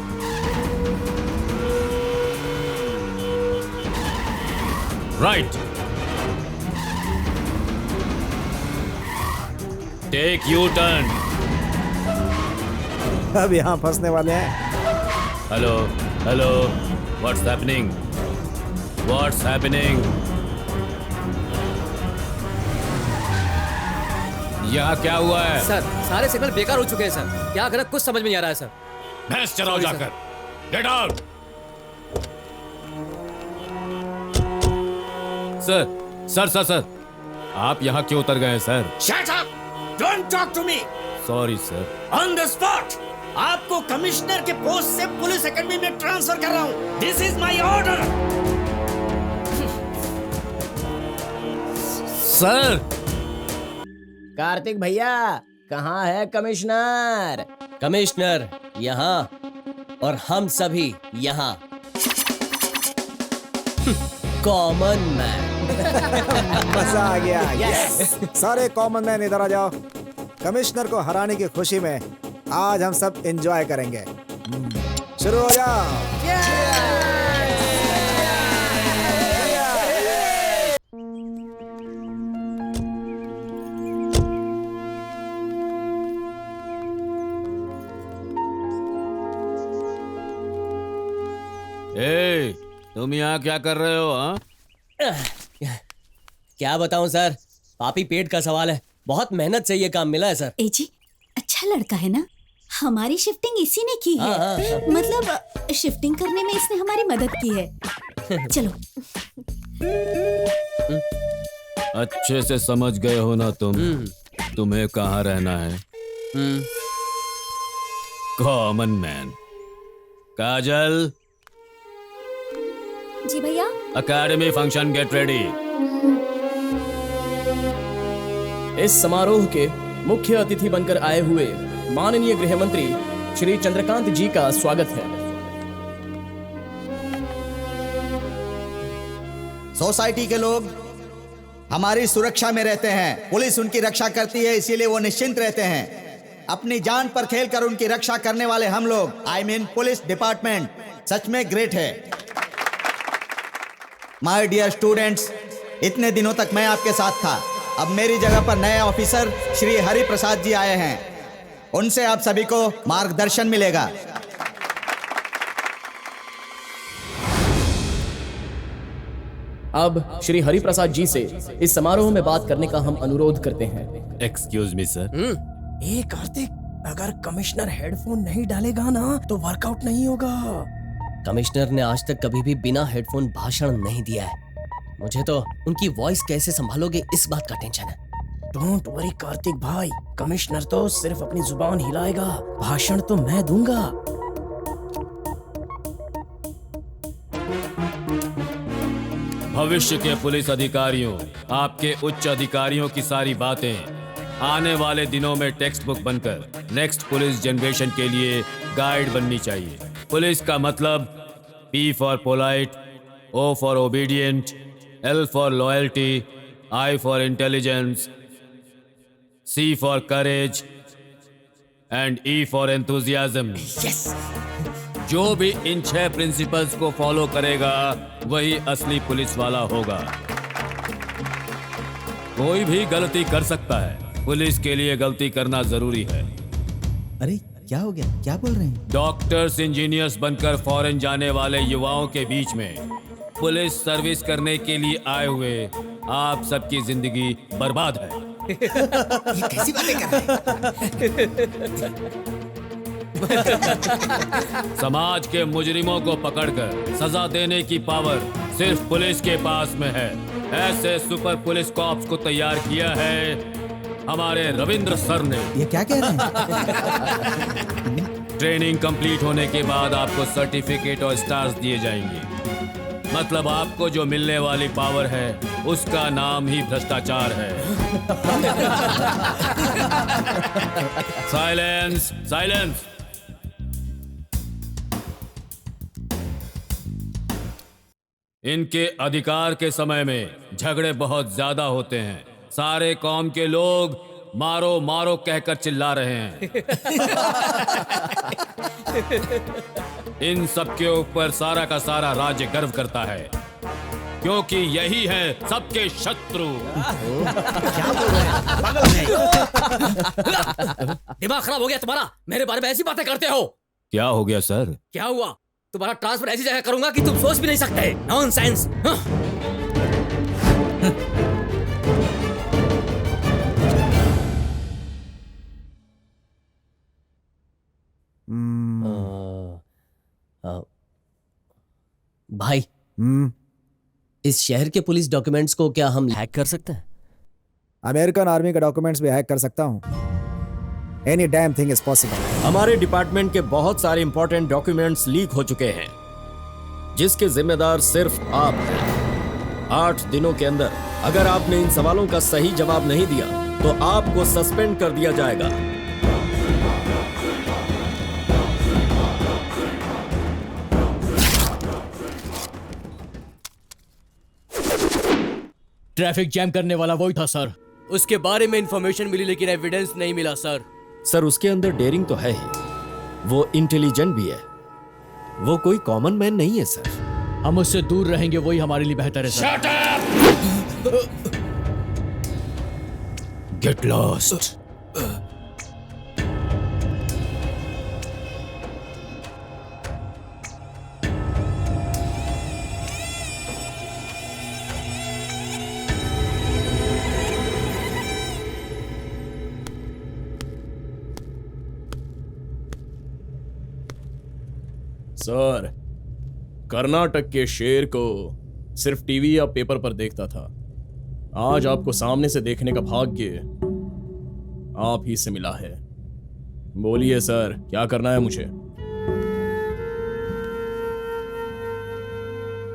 Right. Take U turn.
अब यहाँ फंसने वाले हैं।
Hello hello, what's happening? What's happening? यहाँ क्या हुआ है?
सर सारे सिग्नल बेकार हो चुके हैं सर। क्या करें कुछ समझ में नहीं आ रहा है सर।
भैंस चराओ जाकर। Get out. Sir sir sir sir, आप यहाँ क्यों उतर गए sir?
Shut up! Don't talk to me.
Sorry sir.
On the spot आपको कमिश्नर के पोस्ट से पुलिस एकेडमी में ट्रांसफर कर रहा हूँ। This is my order.
Sir.
Kartik भैया, कहाँ है कमिश्नर?
कमिश्नर यहाँ और हम सभी यहाँ। Common man.
मजा आ गया। यस। सारे कॉमन मैन इधर आ जाओ। कमिश्नर को हराने की खुशी में आज हम सब एंजॉय करेंगे। शुरू हो जाओ।
ए, तुम यहाँ क्या कर रहे हो? हाँ,
क्या बताऊं सर, पापी पेट का सवाल है। बहुत मेहनत से ये काम मिला है सर।
ए जी, अच्छा लड़का है ना? हमारी शिफ्टिंग इसी ने की है।
हाँ।
मतलब शिफ्टिंग करने में इसने हमारी मदद की है। चलो।
अच्छे से समझ गए हो ना तुम? तुम्हें कहाँ रहना है? Common man. काजल,
जी भैया।
Academy function get ready.
इस समारोह के मुख्य अतिथि बनकर आए हुए माननीय गृह मंत्री श्री चंद्रकांत जी का स्वागत है।
सोसाइटी के लोग हमारी सुरक्षा में रहते हैं। पुलिस उनकी रक्षा करती है, इसीलिए वो निश्चिंत रहते हैं। अपनी जान पर खेलकर उनकी रक्षा करने वाले हम लोग, आई मीन पुलिस डिपार्टमेंट, सच में ग्रेट है। माय डियर स्टूडेंट्स, इतने दिनों तक मैं आपके साथ था। अब मेरी जगह पर नए ऑफिसर श्री हरि प्रसाद जी आए हैं। उनसे आप सभी को मार्गदर्शन मिलेगा।
अब श्री हरि प्रसाद जी से इस समारोह में बात करने का हम अनुरोध करते हैं।
Excuse me sir.
ए कार्तिक, अगर कमिश्नर हेडफोन नहीं डालेगा ना तो वर्कआउट नहीं होगा।
कमिश्नर ने आज तक कभी भी बिना हेडफोन भाषण नहीं दिया है। मुझे तो उनकी वॉइस कैसे संभालोगे इस बात का टेंशन है।
डोंट वरी कार्तिक भाई, कमिश्नर तो सिर्फ अपनी जुबान हिलाएगा, भाषण तो मैं दूंगा।
भविष्य के पुलिस अधिकारियों, आपके उच्च अधिकारियों की सारी बातें आने वाले दिनों में टेक्स्ट बुक बनकर नेक्स्ट पुलिस जनरेशन के लिए गाइड बननी चाहिए। पुलिस का मतलब P for polite, O for obedient, L for loyalty, I for intelligence, C for courage and E for enthusiasm. जो भी इन 6 प्रिंसिपल्स को फॉलो करेगा वही असली पुलिस वाला होगा। कोई भी गलती कर सकता है, पुलिस के लिए गलती करना जरूरी है।
अरे क्या हो गया, क्या बोल रहे हैं?
डॉक्टर्स इंजीनियर्स बनकर फॉरेन जाने वाले युवाओं के बीच में पुलिस सर्विस करने के लिए आए हुए आप सबकी जिंदगी बर्बाद है।
ये कैसी बातें कर रहे हैं?
समाज के मुजरिमों को पकड़कर सजा देने की पावर सिर्फ पुलिस के पास में है। ऐसे सुपर पुलिस कॉप्स को तैयार किया है हमारे रविंद्र सर ने।
ये क्या कह रहे हैं?
ट्रेनिंग कंप्लीट होने के बाद आपको सर्टिफिकेट और स्टार्स दिए जाएंगे। मतलब आपको जो मिलने वाली पावर है उसका नाम ही भ्रष्टाचार है। Silence, silence. इनके अधिकार के समय में झगड़े बहुत ज्यादा होते हैं। सारे कौम के लोग मारो मारो कहकर चिल्ला रहे हैं। इन सब के ऊपर सारा का सारा राज्य गर्व करता है क्योंकि यही है सबके शत्रु।
क्या बोल रहे हैं? पागल है। दिमाग खराब हो गया तुम्हारा? मेरे बारे में ऐसी बातें करते हो?
क्या हो गया सर?
क्या हुआ? तुम्हारा ट्रांसफर ऐसी जगह करूंगा कि तुम सोच भी नहीं सकते। नॉनसेंस।
भाई, इस शहर के पुलिस डॉक्यूमेंट्स को क्या हम हैक कर सकते हैं?
अमेरिकन आर्मी के डॉक्यूमेंट्स भी हैक कर सकता हूँ। Any damn thing is possible.
हमारे डिपार्टमेंट के बहुत सारे इंपॉर्टेंट डॉक्यूमेंट्स लीक हो चुके हैं, जिसके जिम्मेदार सिर्फ आप हैं। 8 दिनों के अंदर अगर आपने इन सवालों का सही जवाब नहीं दिया तो आपको सस्पेंड कर दिया जाएगा।
ट्रैफिक जैम करने वाला वही था सर।
उसके बारे में इंफॉर्मेशन मिली लेकिन एविडेंस नहीं मिला सर।
सर उसके अंदर डेयरिंग तो है ही, वो इंटेलिजेंट भी है, वो कोई कॉमन मैन नहीं है सर।
हम उससे दूर रहेंगे, वही हमारे लिए बेहतर है sir.
Get lost.
Sir, Karnataka के शेर को सिर्फ टीवी या पेपर पर देखता था। आज आपको सामने से देखने का भाग्य आप ही से मिला है। बोलिए सर, क्या करना है मुझे?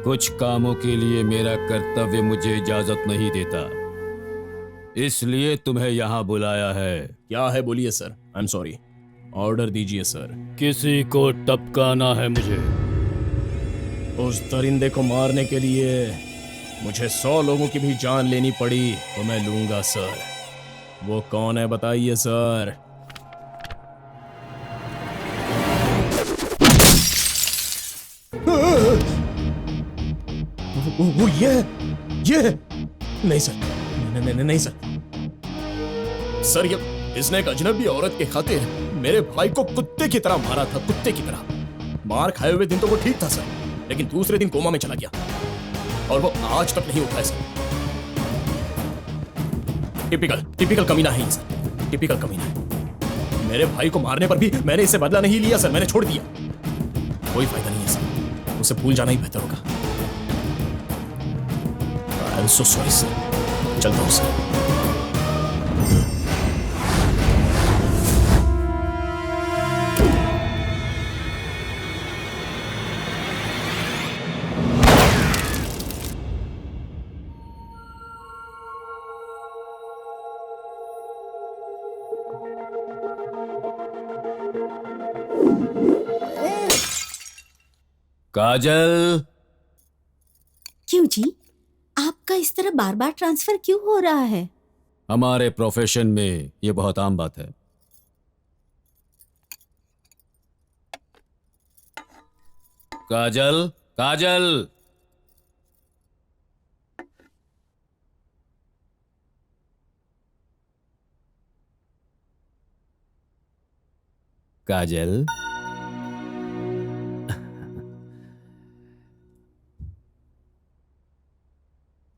कुछ कामों के लिए मेरा कर्तव्य मुझे इजाजत नहीं देता, इसलिए तुम्हें यहाँ बुलाया है।
क्या है बोलिए sir. I am sorry. Order दीजिए सर।
किसी को टपकाना है मुझे।
उस दरिंदे को मारने के लिए मुझे 100 लोगों की भी जान लेनी पड़ी तो मैं लूंगा सर। वो कौन है बताइए सर। वो ये नहीं सर, नहीं सर। सर ये इसने एक अजनबी औरत के खातिर मेरे भाई को कुत्ते की तरह मारा था, कुत्ते की तरह। मार खाए हुए दिन तो वो ठीक था सर, लेकिन दूसरे दिन कोमा में चला गया और वो आज तक नहीं उठा है सर। टिपिकल कमीना है ये सर, टिपिकल कमीना है। मेरे भाई को मारने पर भी मैंने इससे बदला नहीं लिया सर, मैंने छोड़ दिया। कोई फायदा नहीं है सर, उसे भूल जाना ही बेहतर होगा। I am so sorry sir. चलता हूँ सर।
काजल।
क्यों जी, आपका इस तरह बार बार ट्रांसफर क्यों हो रहा है?
हमारे प्रोफेशन में ये बहुत आम बात है। काजल, काजल। काजल,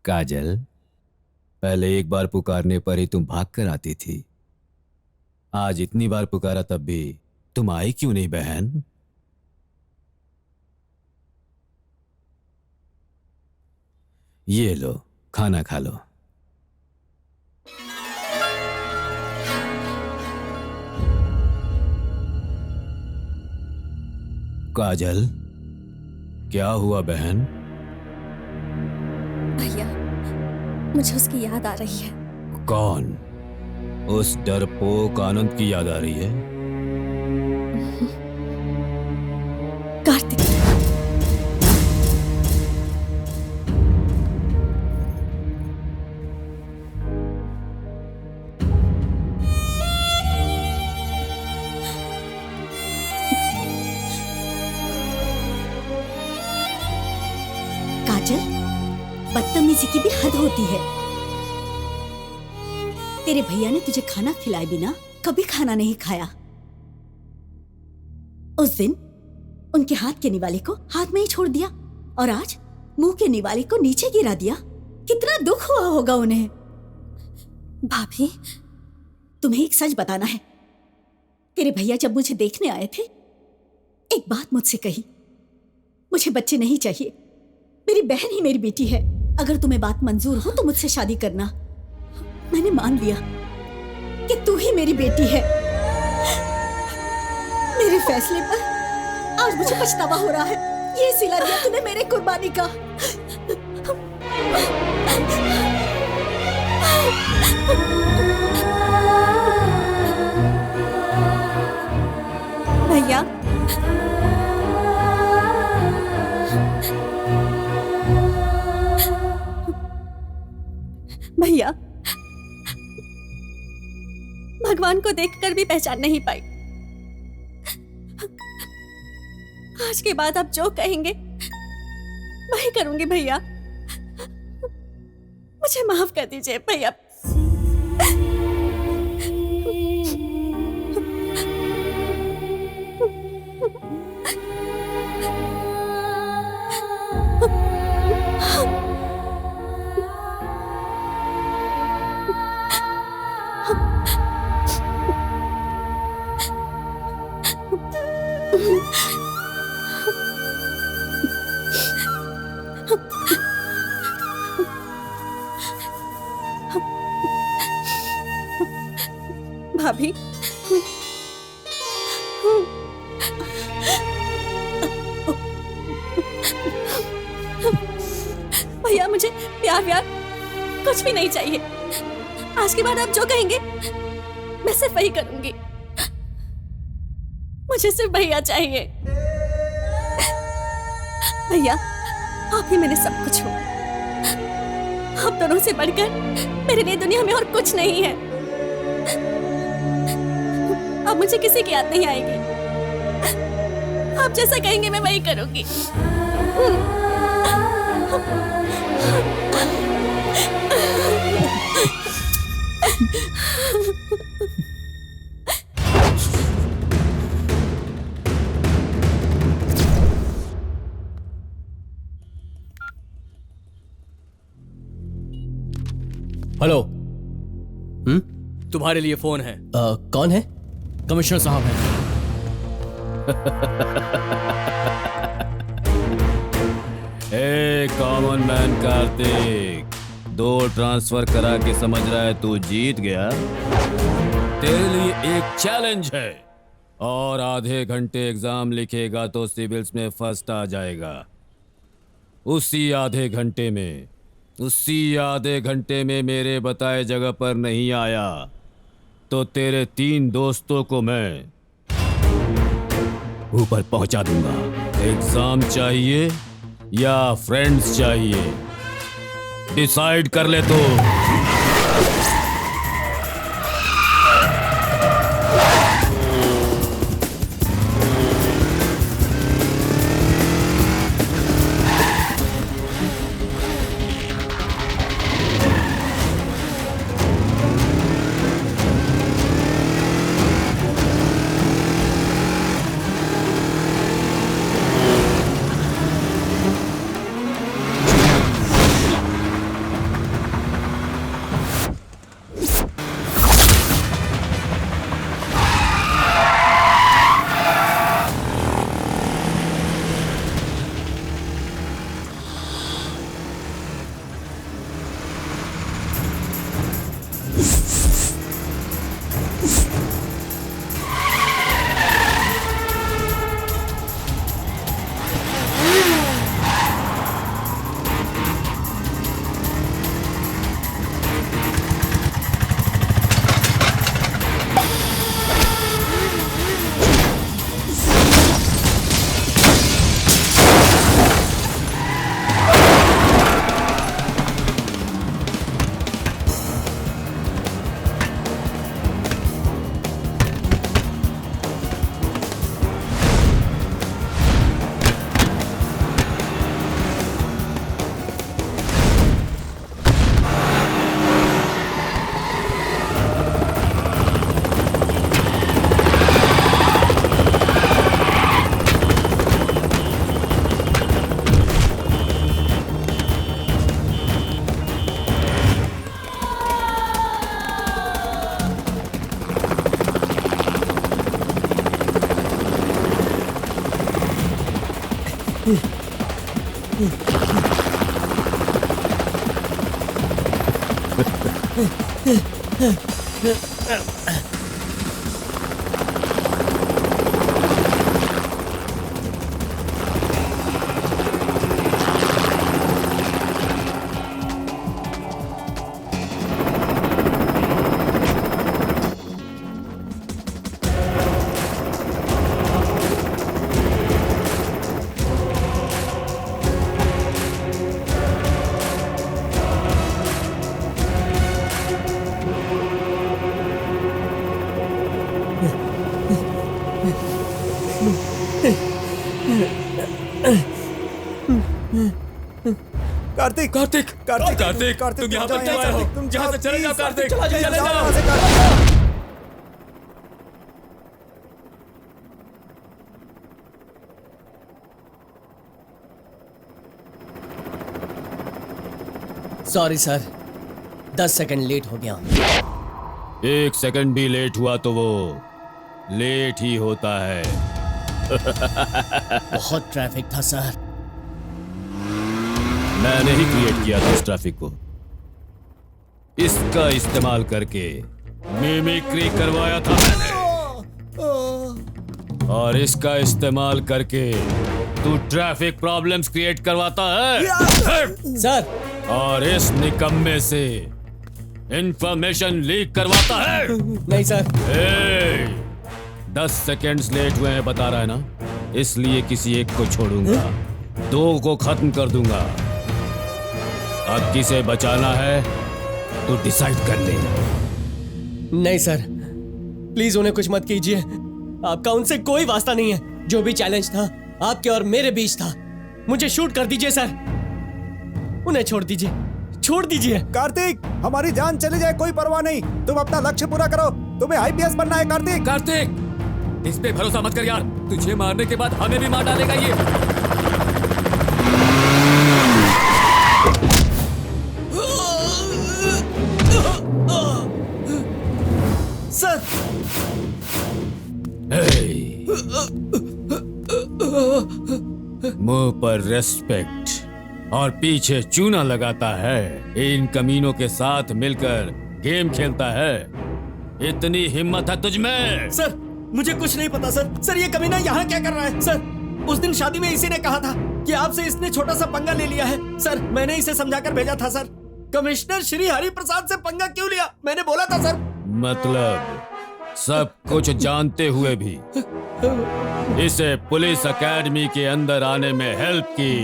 काजल, पहले एक बार पुकारने पर ही तुम भाग कर आती थी। आज इतनी बार पुकारा तब भी तुम आई क्यों नहीं बहन? ये लो, खाना खा लो। काजल, क्या हुआ बहन?
भैया, मुझे उसकी याद आ रही है।
कौन? उस डरपोक आनंद की याद आ रही है?
कार्तिक।
काजल, बदतमीजी की भी हद होती है। तेरे भैया ने तुझे खाना खिलाए बिना कभी खाना नहीं खाया। उस दिन उनके हाथ के निवाले को हाथ में ही छोड़ दिया और आज मुंह के निवाले को नीचे गिरा दिया। कितना दुख हुआ होगा उन्हें। भाभी, तुम्हें एक सच बताना है। तेरे भैया जब मुझे देखने आए थे, एक बात मुझसे कही, मुझे बच्चे नहीं चाहिए, मेरी बहन ही मेरी बेटी है। अगर तुम्हें बात मंजूर हो तो मुझसे शादी करना। मैंने मान लिया कि तू ही मेरी बेटी है। मेरे फैसले पर आज मुझे पछतावा हो रहा है। ये सिला दिया तूने मेरे कुर्बानी का।
भैया, भैया, भगवान को देखकर भी पहचान नहीं पाई। आज के बाद आप जो कहेंगे वही करूंगी भैया। मुझे माफ कर दीजिए भैया। भाभी, भैया मुझे प्यार व्यार कुछ भी नहीं चाहिए। आज के बाद आप जो कहेंगे मैं सिर्फ वही करूंगी। मुझे सिर्फ भैया चाहिए। भैया, आप ही मेरे सब कुछ हो। आप दोनों से बढ़कर मेरे लिए दुनिया में और कुछ नहीं है। अब मुझे किसी की याद नहीं आएगी। आप जैसा कहेंगे मैं वही करूंगी।
हेलो। तुम्हारे लिए फोन है। कौन है? कमिश्नर साहब हैं।
ए कॉमन मैन कार्तिक, 2 ट्रांसफर करा के समझ रहा है तू जीत गया? तेरे लिए एक चैलेंज है और आधे घंटे एग्जाम लिखेगा तो सिविल्स में फर्स्ट आ जाएगा। उसी आधे घंटे में मेरे बताए जगह पर नहीं आया तो तेरे 3 दोस्तों को मैं ऊपर पहुंचा दूंगा। एग्जाम चाहिए या फ्रेंड्स चाहिए? डिसाइड कर ले तो।
कार्तिक कार्तिक कार्तिक कार्तिक कार्तिक तुम यहाँ पर क्यों आए हो? तुम यहाँ से चले जाओ कार्तिक, चले जाओ।
सॉरी सर, 10 सेकंड लेट हो गया।
1 सेकंड भी लेट हुआ तो वो लेट ही होता है।
बहुत ट्रैफिक था सर।
मैंने ही क्रिएट किया था इस ट्रैफिक को। इसका इस्तेमाल करके मिमिक्री करवाया था मैंने, और इसका इस्तेमाल करके तू ट्रैफिक प्रॉब्लम्स क्रिएट करवाता है
सर।
और इस निकम्मे से इंफॉर्मेशन लीक करवाता है।
नहीं सर।
10 सेकेंड्स लेट हुए हैं बता रहा है ना, इसलिए किसी एक को छोड़ूंगा, 2 को खत्म कर दूंगा। अब किसे बचाना है तो डिसाइड कर ले।
नहीं सर, प्लीज उन्हें कुछ मत कीजिए। आपका उनसे कोई वास्ता नहीं है। जो भी चैलेंज था आपके और मेरे बीच था। मुझे शूट कर दीजिए सर, उन्हें छोड़ दीजिए, छोड़ दीजिए।
कार्तिक, हमारी जान चली जाए कोई परवाह नहीं, तुम अपना लक्ष्य पूरा करो। तुम्हें आईपीएस बनना है कार्तिक।
कार्तिक, इस पे भरोसा मत कर यार, तुझे मारने के बाद हमें भी मार डालेगा ये।
सर।
मुंह पर रेस्पेक्ट और पीछे चूना लगाता है। इन कमीनों के साथ मिलकर गेम खेलता है। इतनी हिम्मत है तुझ में?
सर, मुझे कुछ नहीं पता सर। सर, ये कमीना यहाँ क्या कर रहा है? सर, उस दिन शादी में इसी ने कहा था कि आपसे इसने छोटा सा पंगा ले लिया है। सर, मैंने इसे समझाकर भेजा था सर। कमिश्नर श्री हरि प्रसाद से पंगा क्यों लिया? मैंने बोला था सर।
मतलब सब कुछ जानते हुए भी इसे पुलिस एकेडमी के अंदर आने में हेल्प की,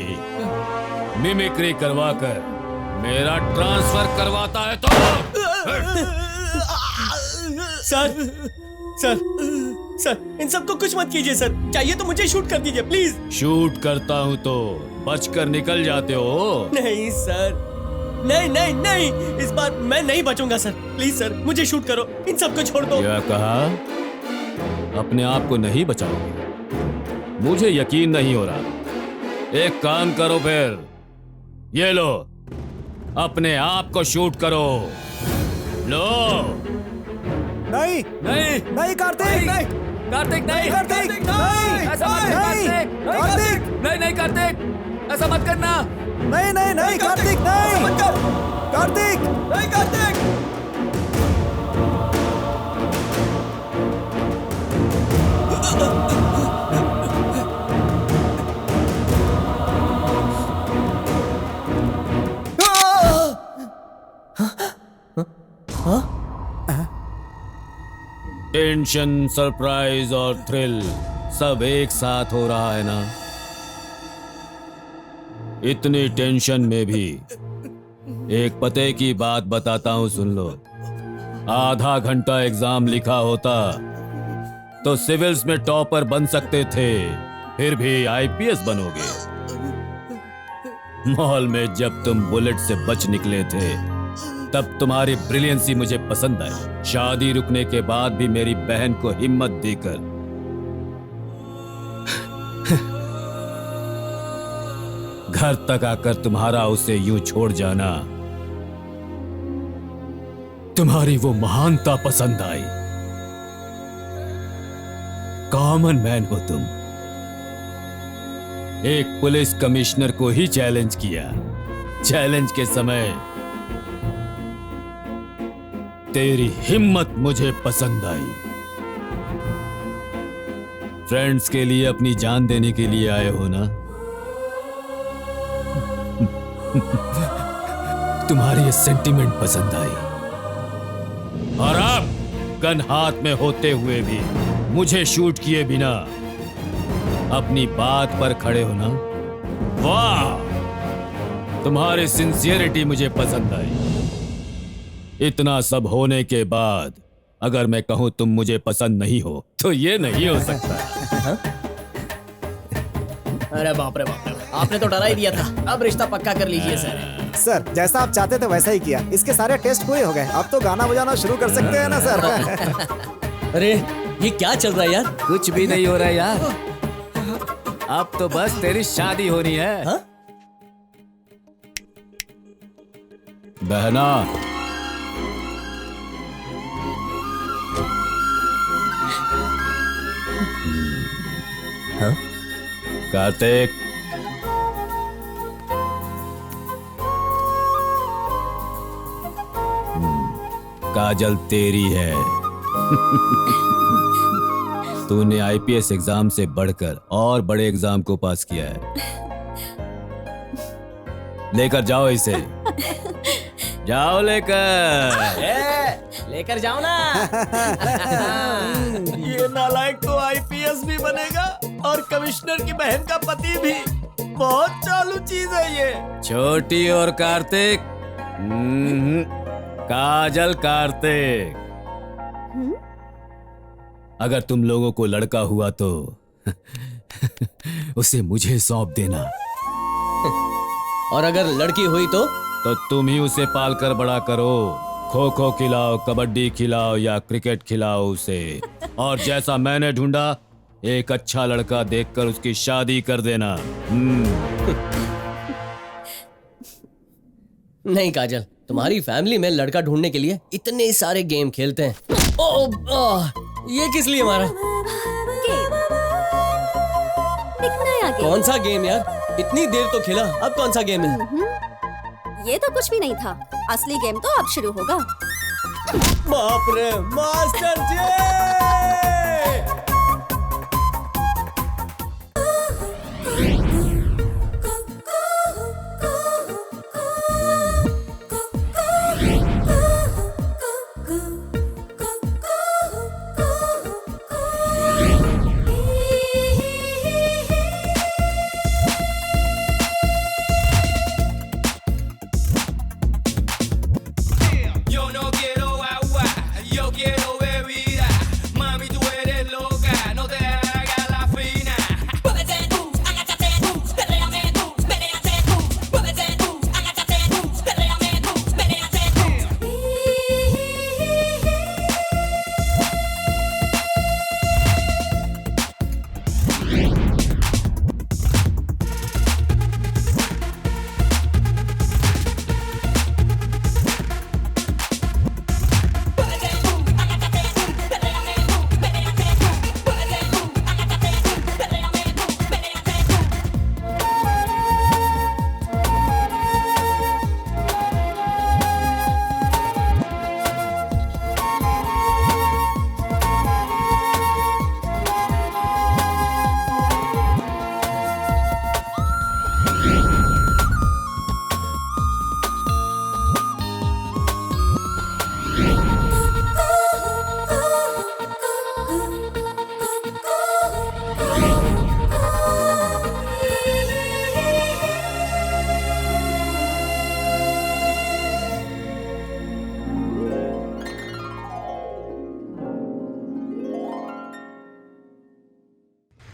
मिमिक्री करवाकर मेरा ट्रांसफर करवाता है तो?
सर, सर, सर, इन सबको कुछ मत कीजिए सर। चाहिए तो मुझे शूट कर दीजिए प्लीज।
शूट करता हूँ तो बचकर निकल जाते हो?
नहीं सर, नहीं नहीं नहीं, इस बार मैं नहीं बचूंगा सर। प्लीज सर, मुझे शूट करो, इन सबको छोड़ दो।
क्या कहा? अपने आप को नहीं बचाओगे? मुझे यकीन नहीं हो रहा। एक काम करो फिर, ये लो, अपने आप को शूट करो। लो।
नहीं
नहीं
नहीं कार्तिक, नहीं
कार्तिक, नहीं
कार्तिक, नहीं
ऐसा मत कर कार्तिक,
कार्तिक,
नहीं नहीं कार्तिक, ऐसा मत करना।
नहीं नहीं नहीं कार्तिक, नहीं कार्तिक, नहीं कार्तिक।
टेंशन, सरप्राइज और थ्रिल सब एक साथ हो रहा है ना। इतनी टेंशन में भी एक पते की बात बताता हूं, सुन लो। आधा घंटा एग्जाम लिखा होता तो सिविल्स में टॉपर बन सकते थे, फिर भी आईपीएस बनोगे। मॉल में जब तुम बुलेट से बच निकले थे तब तुम्हारी ब्रिलियंसी मुझे पसंद आई। शादी रुकने के बाद भी मेरी बहन को हिम्मत देकर घर तक आकर तुम्हारा उसे यूं छोड़ जाना, तुम्हारी वो महानता पसंद आई। कॉमन मैन हो तुम, एक पुलिस कमिश्नर को ही चैलेंज किया। चैलेंज के समय तेरी हिम्मत मुझे पसंद आई। फ्रेंड्स के लिए अपनी जान देने के लिए आए हो ना? तुम्हारी ये सेंटीमेंट पसंद आई। और आप गन हाथ में होते हुए भी मुझे शूट किए बिना अपनी बात पर खड़े हो ना? वाह, तुम्हारी सिंसियरिटी मुझे पसंद आई। इतना सब होने के बाद अगर मैं कहूं तुम मुझे पसंद नहीं हो तो ये नहीं हो सकता।
अरे बाप रे बाप रे, आपने तो डरा ही दिया था। अब रिश्ता पक्का कर लीजिए सर।
सर जैसा आप चाहते थे वैसा ही किया। इसके सारे टेस्ट पूरे हो गए, अब तो गाना बजाना शुरू कर सकते हैं ना सर।
अरे ये क्या चल रहा है यार?
कुछ भी नहीं हो रहा यार, अब तो बस तेरी शादी होनी है।
हा?
बहना,
हाँ?
कार्तिक, काजल तेरी है। तूने आईपीएस एग्जाम से बढ़कर और बड़े एग्जाम को पास किया है। लेकर जाओ इसे, जाओ
लेकर जाओ ना।
ये नालायक तो आईपीएस भी बनेगा और कमिश्नर की बहन का पति भी। बहुत चालू चीज है ये।
छोटी और कार्तिक, काजल कार्तिक, अगर तुम लोगों को लड़का हुआ तो उसे मुझे सौंप देना,
और अगर लड़की हुई तो
तुम ही उसे पाल कर बड़ा करो। खो खो खिलाओ, कबड्डी खिलाओ या क्रिकेट खिलाओ उसे। और जैसा मैंने ढूंढा, एक अच्छा लड़का देखकर उसकी शादी कर देना।
नहीं काजल, तुम्हारी फैमिली में लड़का ढूंढने के लिए इतने सारे गेम खेलते हैं। ये किस लिए मारा? कौन सा गेम यार? इतनी देर तो खेला, अब कौन सा गेम है?
ये तो कुछ भी नहीं था। असली गेम तो अब शुरू होगा।
बाप रे मास्टर जी!